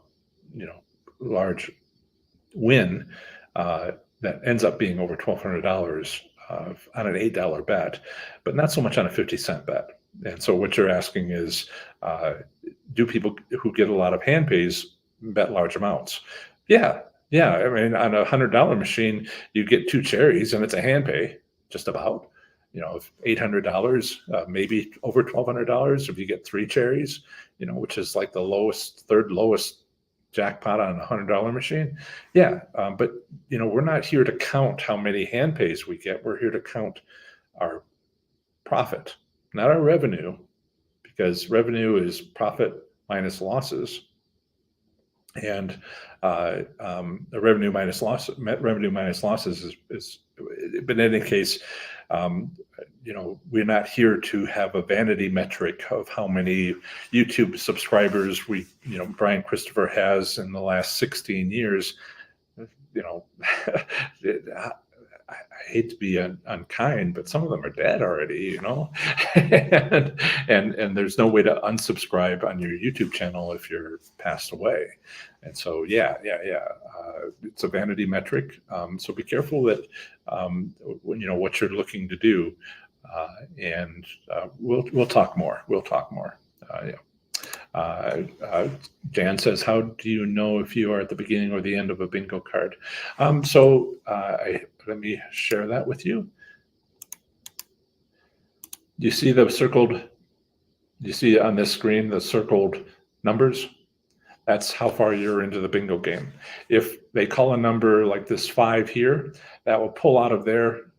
S1: large win that ends up being over $1,200 on an $8 bet, but not so much on a 50-cent bet. And so what you're asking is, do people who get a lot of hand pays bet large amounts? Yeah, yeah. I mean, on $100 machine, you get two cherries and it's a hand pay, just about. $800, maybe over $1,200 if you get three cherries, which is like the lowest, third lowest jackpot on a $100 machine. Yeah, but we're not here to count how many hand pays we get. We're here to count our profit, not our revenue, because revenue is profit minus losses, and the revenue minus losses is. But in any case, we're not here to have a vanity metric of how many YouTube subscribers Brian Christopher has in the last 16 years. I hate to be unkind, but some of them are dead already, and there's no way to unsubscribe on your YouTube channel if you're passed away. And so, yeah. It's a vanity metric. So be careful that, what you're looking to do. And we'll talk more. Yeah. Jan says, how do you know if you are at the beginning or the end of a bingo card? Let me share that with you. You see the circled, you see on this screen, the circled numbers? That's how far you're into the bingo game. If they call a number like this 5 here, that will pull out of there,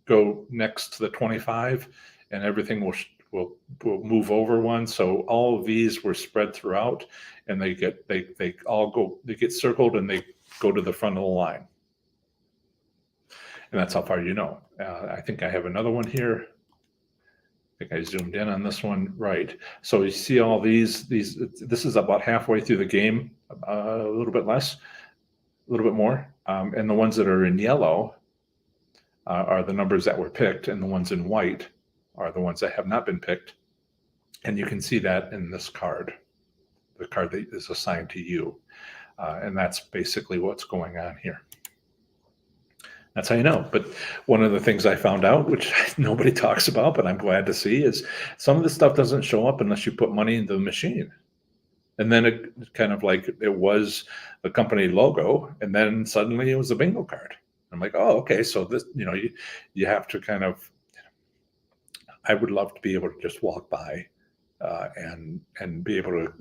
S1: go next to the 25, and everything will move over one. So all of these were spread throughout, and they get circled and they go to the front of the line. And that's how far you know. I think I have another one here. I think I zoomed in on this one, right? So you see all these. This is about halfway through the game, a little bit less, a little bit more. And the ones that are in yellow are the numbers that were picked, and the ones in white are the ones that have not been picked. And you can see that in this card, the card that is assigned to you. And that's basically what's going on here. That's how you know. But one of the things I found out, which nobody talks about, but I'm glad to see, is some of the stuff doesn't show up unless you put money into the machine. And then it kind of like it was the company logo, and then suddenly it was a bingo card. I'm like, oh, okay. So this, you have to kind of, I would love to be able to just walk by and be able to,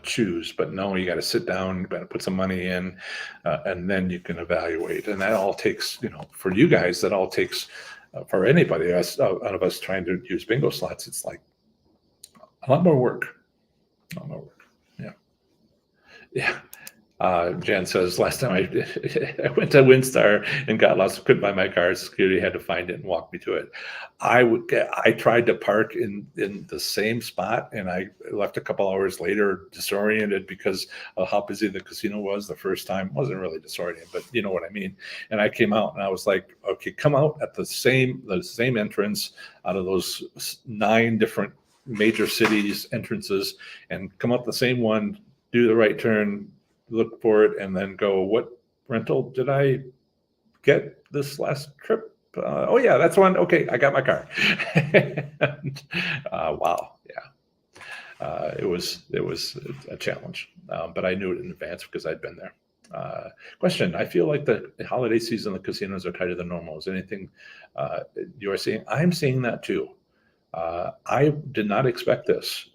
S1: choose, but no, you got to sit down, you got to put some money in, and then you can evaluate. And that all takes, for you guys, that all takes, for anybody out of us trying to use bingo slots, it's like a lot more work. Yeah. Yeah. Jan says, last time I went to WinStar and got lost, couldn't buy my car. Security had to find it and walk me to it. I tried to park in the same spot, and I left a couple hours later disoriented because of how busy the casino was the first time. It wasn't really disoriented, but you know what I mean. And I came out and I was like, okay, come out at the same entrance out of those 9 different major cities entrances, and come out the same one, do the right turn, look for it, and then go, what rental did I get this last trip? Oh yeah, that's one. Okay, I got my car. And, wow, yeah, it was a challenge, but I knew it in advance because I'd been there. Question: I feel like the holiday season, the casinos are tighter than normal. Is anything you are seeing? I'm seeing that too. I did not expect this,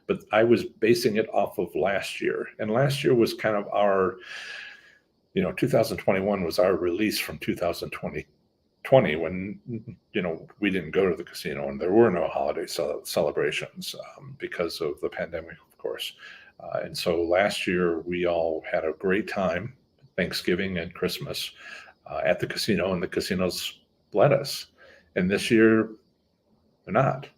S1: but I was basing it off of last year, and last year was kind of our, 2021 was our release from 2020 when, we didn't go to the casino and there were no holiday celebrations because of the pandemic, of course. And so last year we all had a great time, Thanksgiving and Christmas at the casino, and the casinos bled us. And this year, they're not.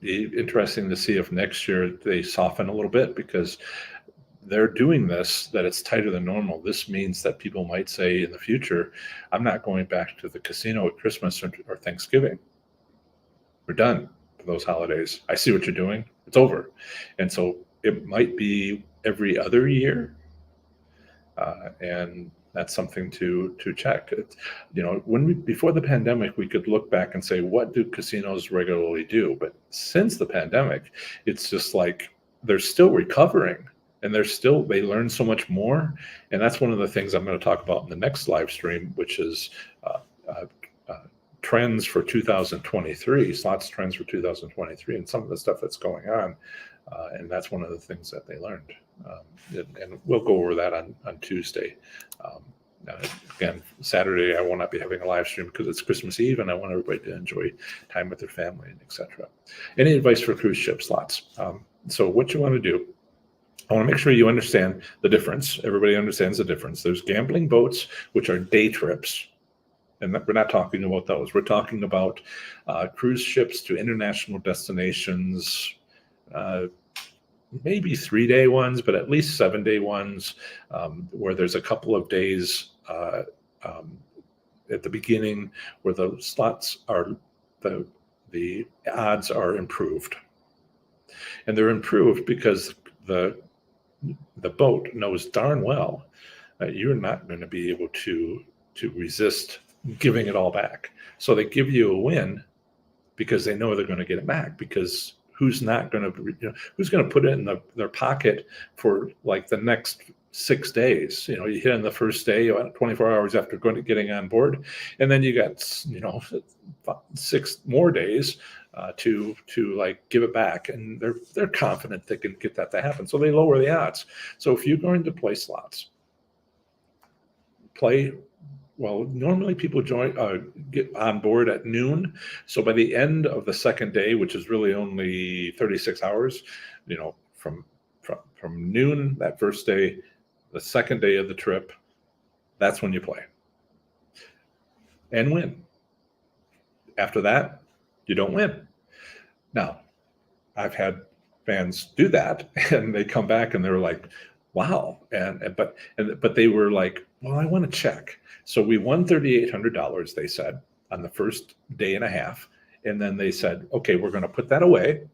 S1: Be interesting to see if next year they soften a little bit, because they're doing this, that it's tighter than normal. This means that people might say in the future, I'm not going back to the casino at Christmas or Thanksgiving. We're done for those holidays. I see what you're doing. It's over. And so it might be every other year. And that's something to check. Before the pandemic, we could look back and say, what do casinos regularly do? But since the pandemic, it's just like they're still recovering, and they learn so much more. And that's one of the things I'm going to talk about in the next live stream, which is trends for 2023, slots trends for 2023, and some of the stuff that's going on. And that's one of the things that they learned. And we'll go over that on Tuesday. Again, Saturday, I will not be having a live stream because it's Christmas Eve, and I want everybody to enjoy time with their family, and etc. Any advice for cruise ship slots? So what you want to do, I want to make sure you understand the difference. Everybody understands the difference. There's gambling boats, which are day trips. And we're not talking about those. We're talking about cruise ships to international destinations, maybe 3-day ones, but at least 7-day ones, where there's a couple of days at the beginning where the slots are, the odds are improved. And they're improved because the boat knows darn well that you're not going to be able to resist giving it all back. So they give you a win because they know they're going to get it back, because who's not going to, who's going to put it in their pocket for like the next 6 days? You hit on the first day, 24 hours after getting on board, and then you got 6 more days to like give it back, and they're confident they can get that to happen, so they lower the odds. So if you're going to play slots, well, normally people get on board at noon. So by the end of the second day, which is really only 36 hours, from noon that first day, the second day of the trip, that's when you play and win. After that, you don't win. Now, I've had fans do that, and they come back and they're like, wow. But they were like, well, I want to check. So we won $3,800, they said, on the first day and a half. And then they said, okay, we're going to put that away,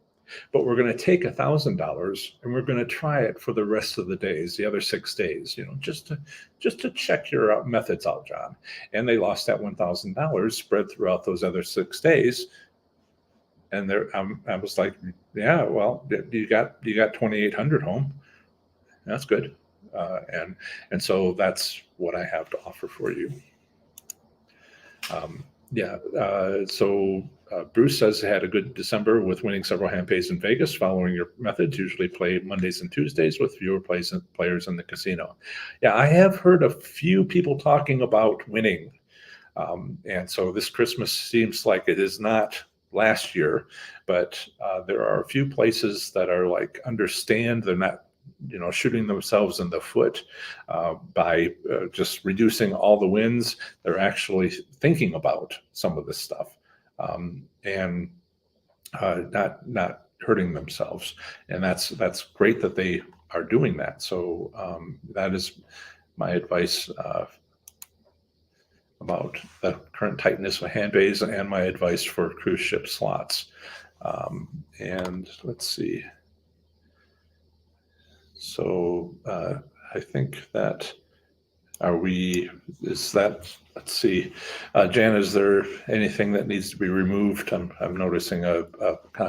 S1: but we're going to take $1,000 and we're going to try it for the rest of the days, the other 6 days, just to check your methods out, John. And they lost that $1,000 spread throughout those other 6 days. And I was like, yeah, well, you got 2,800 home. That's good. And so that's what I have to offer for you. So Bruce says he had a good December with winning several hand pays in Vegas. Following your methods, usually play Mondays and Tuesdays with fewer players in the casino. Yeah, I have heard a few people talking about winning. And so this Christmas seems like it is not last year, but there are a few places that are like, understand they're not shooting themselves in the foot by just reducing all the wins. They're actually thinking about some of this stuff and not hurting themselves. And that's great that they are doing that. So that is my advice about the current tightness of hand bays, and my advice for cruise ship slots. And let's see. So I think that let's see. Jan, is there anything that needs to be removed? I'm noticing a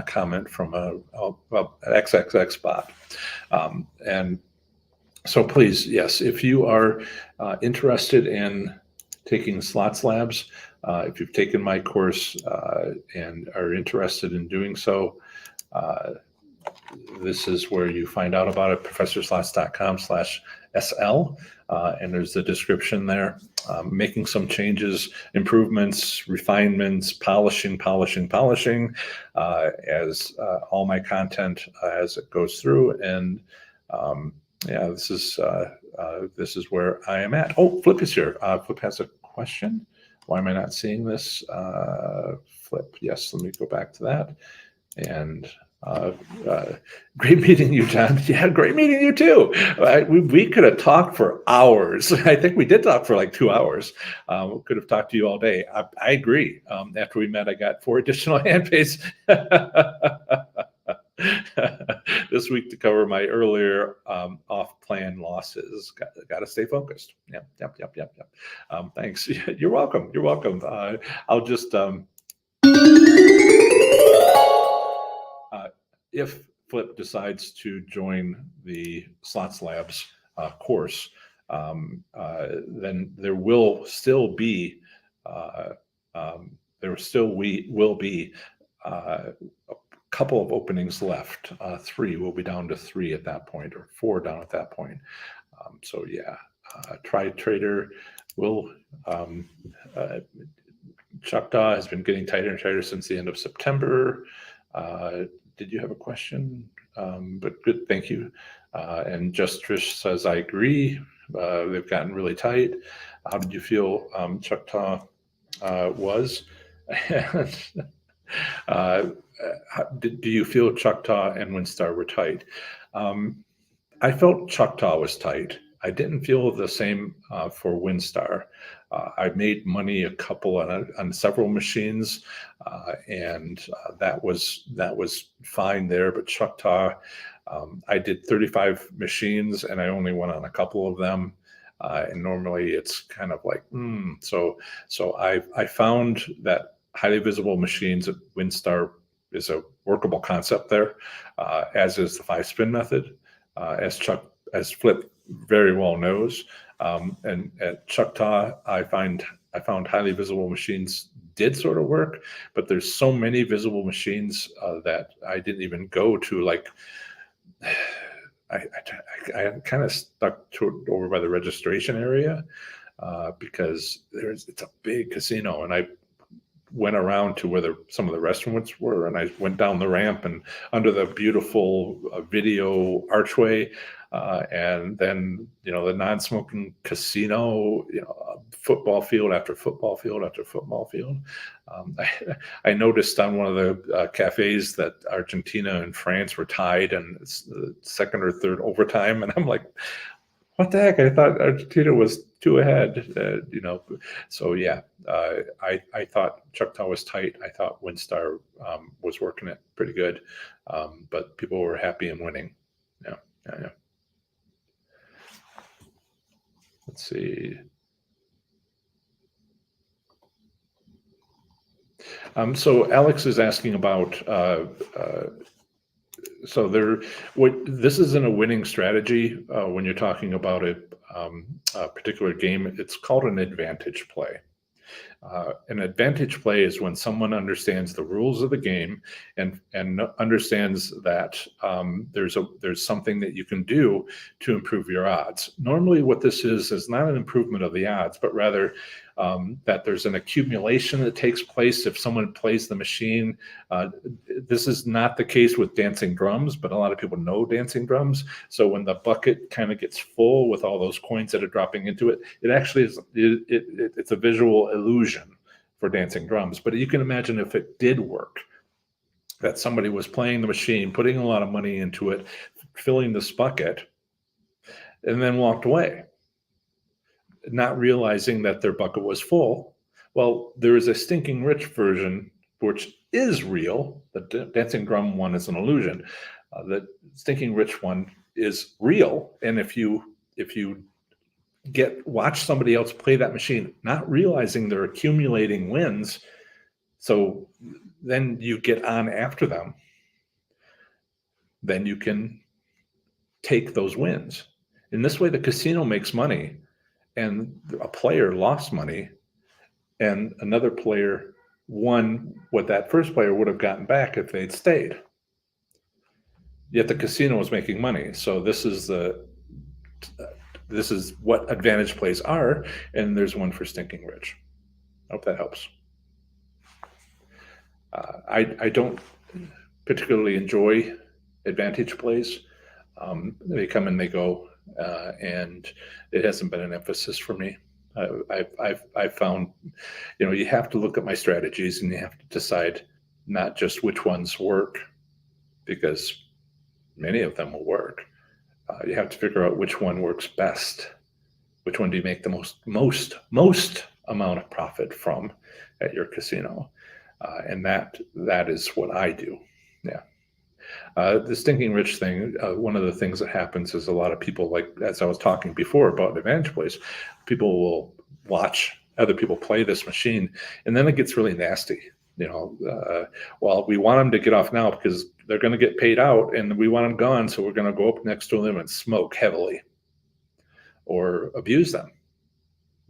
S1: comment from a XXX bot. And so please, yes, if you are interested in taking Slots Labs, if you've taken my course and are interested in doing so, this is where you find out about it, professorslots.com/SL. And there's the description there. Making some changes, improvements, refinements, polishing, as all my content as it goes through. And this is where I am at. Oh, Flip is here. Flip has a question. Why am I not seeing this? Flip, yes, let me go back to that. And great meeting you, John. Yeah, great meeting you too. We could have talked for hours. I think we did talk for like 2 hours. We could have talked to you all day. I agree. After we met, I got 4 additional hand pays. this week to cover my earlier off-plan losses. Got to stay focused. Yep. Thanks. You're welcome. You're welcome. I'll just if Flip decides to join the Slots Labs course, then there will still be a couple of openings left. 3 will be down to 3 at that point, or 4 down at that point. So yeah, TriTrader will. Choctaw has been getting tighter and tighter since the end of September. Did you have a question? But good, thank you. And Just Trish says, I agree. They've gotten really tight. How did you feel Choctaw was? Do you feel Choctaw and WinStar were tight? I felt Choctaw was tight. I didn't feel the same for WinStar. I made money a couple on several machines, and that was fine there. But Choctaw, I did 35 machines, and I only went on a couple of them. And normally it's kind of like, So I found that highly visible machines at WinStar is a workable concept there, as is the 5-spin method, as Flip very well knows. And at Choctaw, I found highly visible machines did sort of work, but there's so many visible machines that I didn't even go to. Like, I kind of stuck over by the registration area because it's a big casino, and I went around to where some of the restaurants were, and I went down the ramp and under the beautiful video archway, and then the non-smoking casino, football field after football field after football field. I noticed on one of the cafes that Argentina and France were tied, and it's the second or third overtime, and I'm like, what the heck? I thought Argentina was 2 ahead, So yeah, I thought Choctaw was tight. I thought WinStar was working it pretty good, but people were happy and winning. Yeah. Let's see. So Alex is asking about. This isn't a winning strategy when you're talking about a particular game. It's called an advantage play. An advantage play is when someone understands the rules of the game and understands that there's something that you can do to improve your odds. Normally, what this is not an improvement of the odds, but rather that there's an accumulation that takes place if someone plays the machine. This is not the case with dancing drums, but a lot of people know dancing drums. So when the bucket kind of gets full with all those coins that are dropping into it, it actually is it's a visual illusion for dancing drums. But you can imagine if it did work, that somebody was playing the machine, putting a lot of money into it, filling this bucket, and then walked away, not realizing that their bucket was full. Well, there is a Stinking Rich version, which is real. The dancing drum one is an illusion. The Stinking Rich one is real. And if you watch somebody else play that machine, not realizing they're accumulating wins, so then you get on after them, then you can take those wins. In this way, the casino makes money, and a player lost money, and another player won what that first player would have gotten back if they'd stayed. Yet the casino was making money. So this is what advantage plays are, and there's one for Stinking Rich. I hope that helps. I don't particularly enjoy advantage plays. They come and they go. And it hasn't been an emphasis for me. I've found, you have to look at my strategies and you have to decide not just which ones work, because many of them will work. You have to figure out which one works best. Which one do you make the most amount of profit from at your casino? And that is what I do. Yeah. The stinking rich thing, one of the things that happens is a lot of people, like as I was talking before about Advantage Plays, people will watch other people play this machine, and then it gets really nasty. Well, we want them to get off now because they're going to get paid out, and we want them gone, so we're going to go up next to them and smoke heavily or abuse them,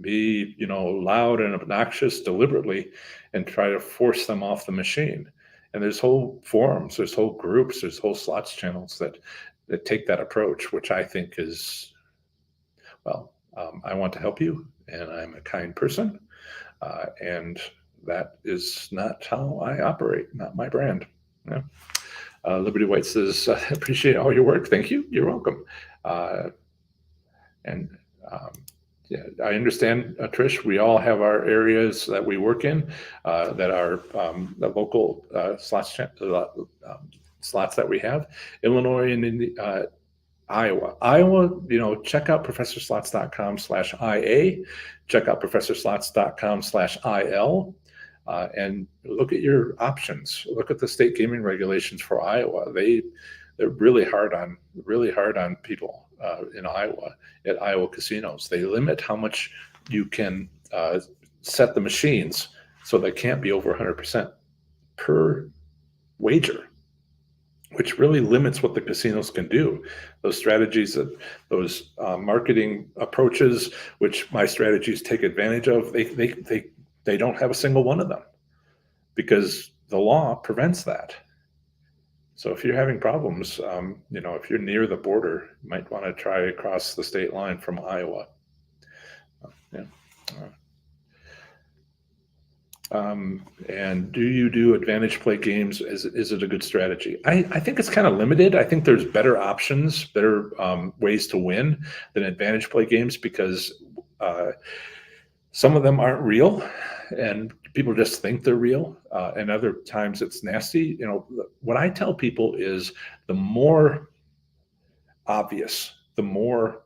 S1: be loud and obnoxious deliberately, and try to force them off the machine. And there's whole forums, there's whole groups, there's whole slots channels that take that approach, which I think is, well, I want to help you, and I'm a kind person, and that is not how I operate, not my brand. Yeah. Liberty White says, appreciate all your work. Thank you. You're welcome. And yeah, I understand, Trish. We all have our areas that we work in that are the local slots that we have. Illinois and Iowa, check out professorslots.com/IA. Check out professorslots.com/IL. And look at your options. Look at the state gaming regulations for Iowa. They're really hard on people in Iowa at Iowa casinos. They limit how much you can set the machines, so they can't be over 100% per wager, which really limits what the casinos can do. Those strategies, those marketing approaches, which my strategies take advantage of, they don't have a single one of them because the law prevents that. So if you're having problems, if you're near the border, you might want to try across the state line from Iowa. Yeah. And do you do Advantage Play games? Is it a good strategy? I think it's kind of limited. I think there's better options, better ways to win than Advantage Play games, because some of them aren't real and people just think they're real. And other times it's nasty. What I tell people is the more obvious, the more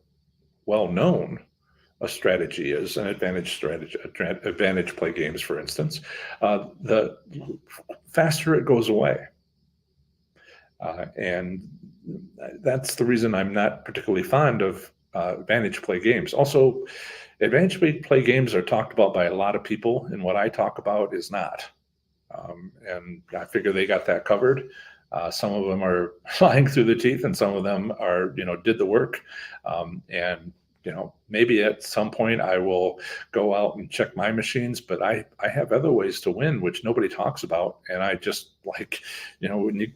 S1: well-known a strategy is, an advantage play games, for instance, the faster it goes away. And that's the reason I'm not particularly fond of advantage play games. Also, advantage play games are talked about by a lot of people, and what I talk about is not. And I figure they got that covered. Some of them are lying through the teeth, and some of them are, did the work. And maybe at some point I will go out and check my machines, but I have other ways to win, which nobody talks about. And I just when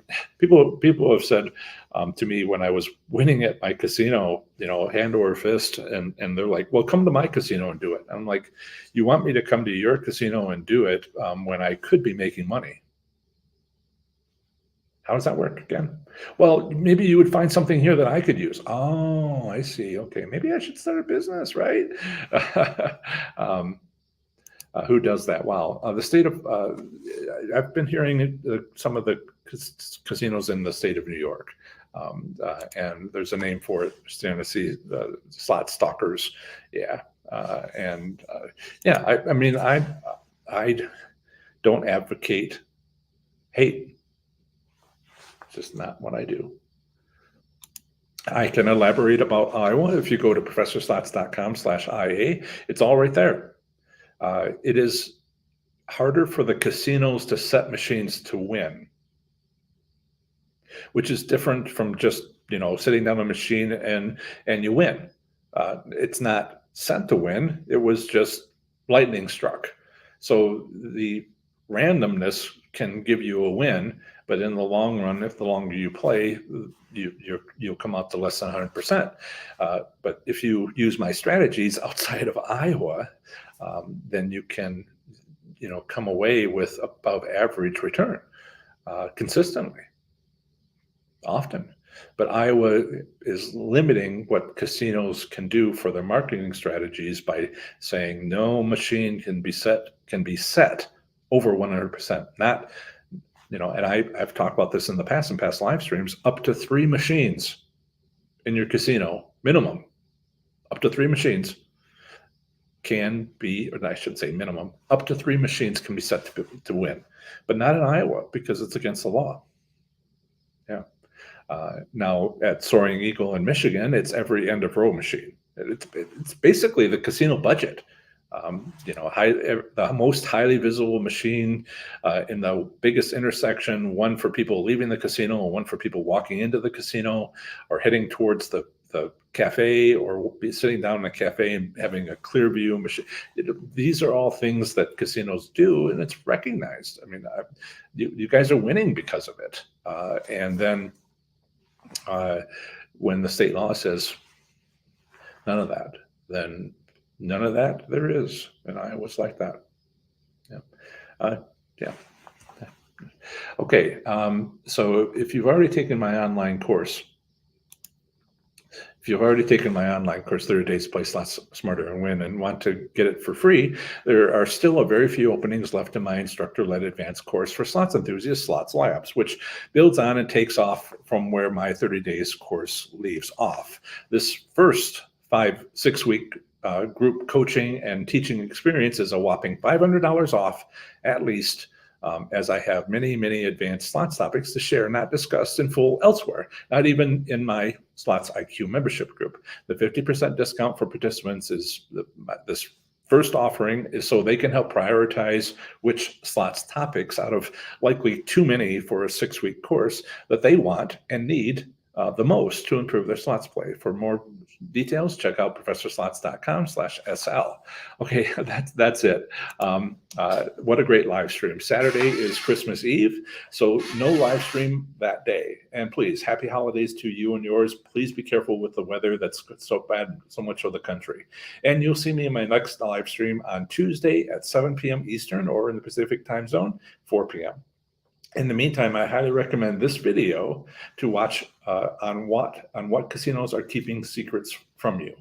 S1: people have said to me when I was winning at my casino, hand over fist, and they're like, well, come to my casino and do it. I'm like, you want me to come to your casino and do it when I could be making money? How does that work again? Well, maybe you would find something here that I could use. Oh, I see. Okay, maybe I should start a business, right? Who does that? Wow. The state of, I've been hearing some of the casinos in the state of New York, and there's a name for it. Starting to see slot stalkers. Yeah. Yeah, I mean, I don't advocate hate. Just not what I do. I can elaborate about Iowa if you go to professorslots.com/IA. It's all right there. It is harder for the casinos to set machines to win, which is different from just sitting down a machine and you win. It's not set to win. It was just lightning struck. So the randomness can give you a win, but in the long run, if the longer you play, you'll come out to less than 100%. But if you use my strategies outside of Iowa, then you can, come away with above average return consistently, often. But Iowa is limiting what casinos can do for their marketing strategies by saying no machine can be set over 100%. Not, and I've talked about this in the past, in past live streams, up to 3 machines in your casino, minimum, up to 3 machines can be, or I should say minimum, up to 3 machines can be set to win, but not in Iowa because it's against the law. Yeah. Now at Soaring Eagle in Michigan, it's every end of row machine. It's basically the casino budget. The most highly visible machine in the biggest intersection, one for people leaving the casino and one for people walking into the casino or heading towards the cafe or be sitting down in a cafe and having a clear view machine. These are all things that casinos do, and it's recognized. I mean, you guys are winning because of it. And then when the state law says none of that, then none of that there is. And Iowa's like that. Yeah. Yeah. Okay. So if you've already taken my online course, 30 Days to Play Slots Smarter and Win, and want to get it for free, there are still a very few openings left in my instructor-led advanced course for slots enthusiasts, Slots Labs, which builds on and takes off from where my 30 Days course leaves off. This first 5-6 week group coaching and teaching experience is a whopping $500 off at least, as I have many, many advanced slots topics to share, not discussed in full elsewhere, not even in my Slots IQ membership group. The 50% discount for participants is this first offering is so they can help prioritize which slots topics out of likely too many for a 6-week course that they want and need the most to improve their slots play. For more details, check out professorslots.com/SL. Okay, that's it. What a great live stream. Saturday is Christmas Eve, so no live stream that day. And please, happy holidays to you and yours. Please be careful with the weather that's so bad in so much of the country. And you'll see me in my next live stream on Tuesday at 7 p.m. Eastern, or in the Pacific time zone, 4 p.m. In the meantime, I highly recommend this video to watch on what casinos are keeping secrets from you.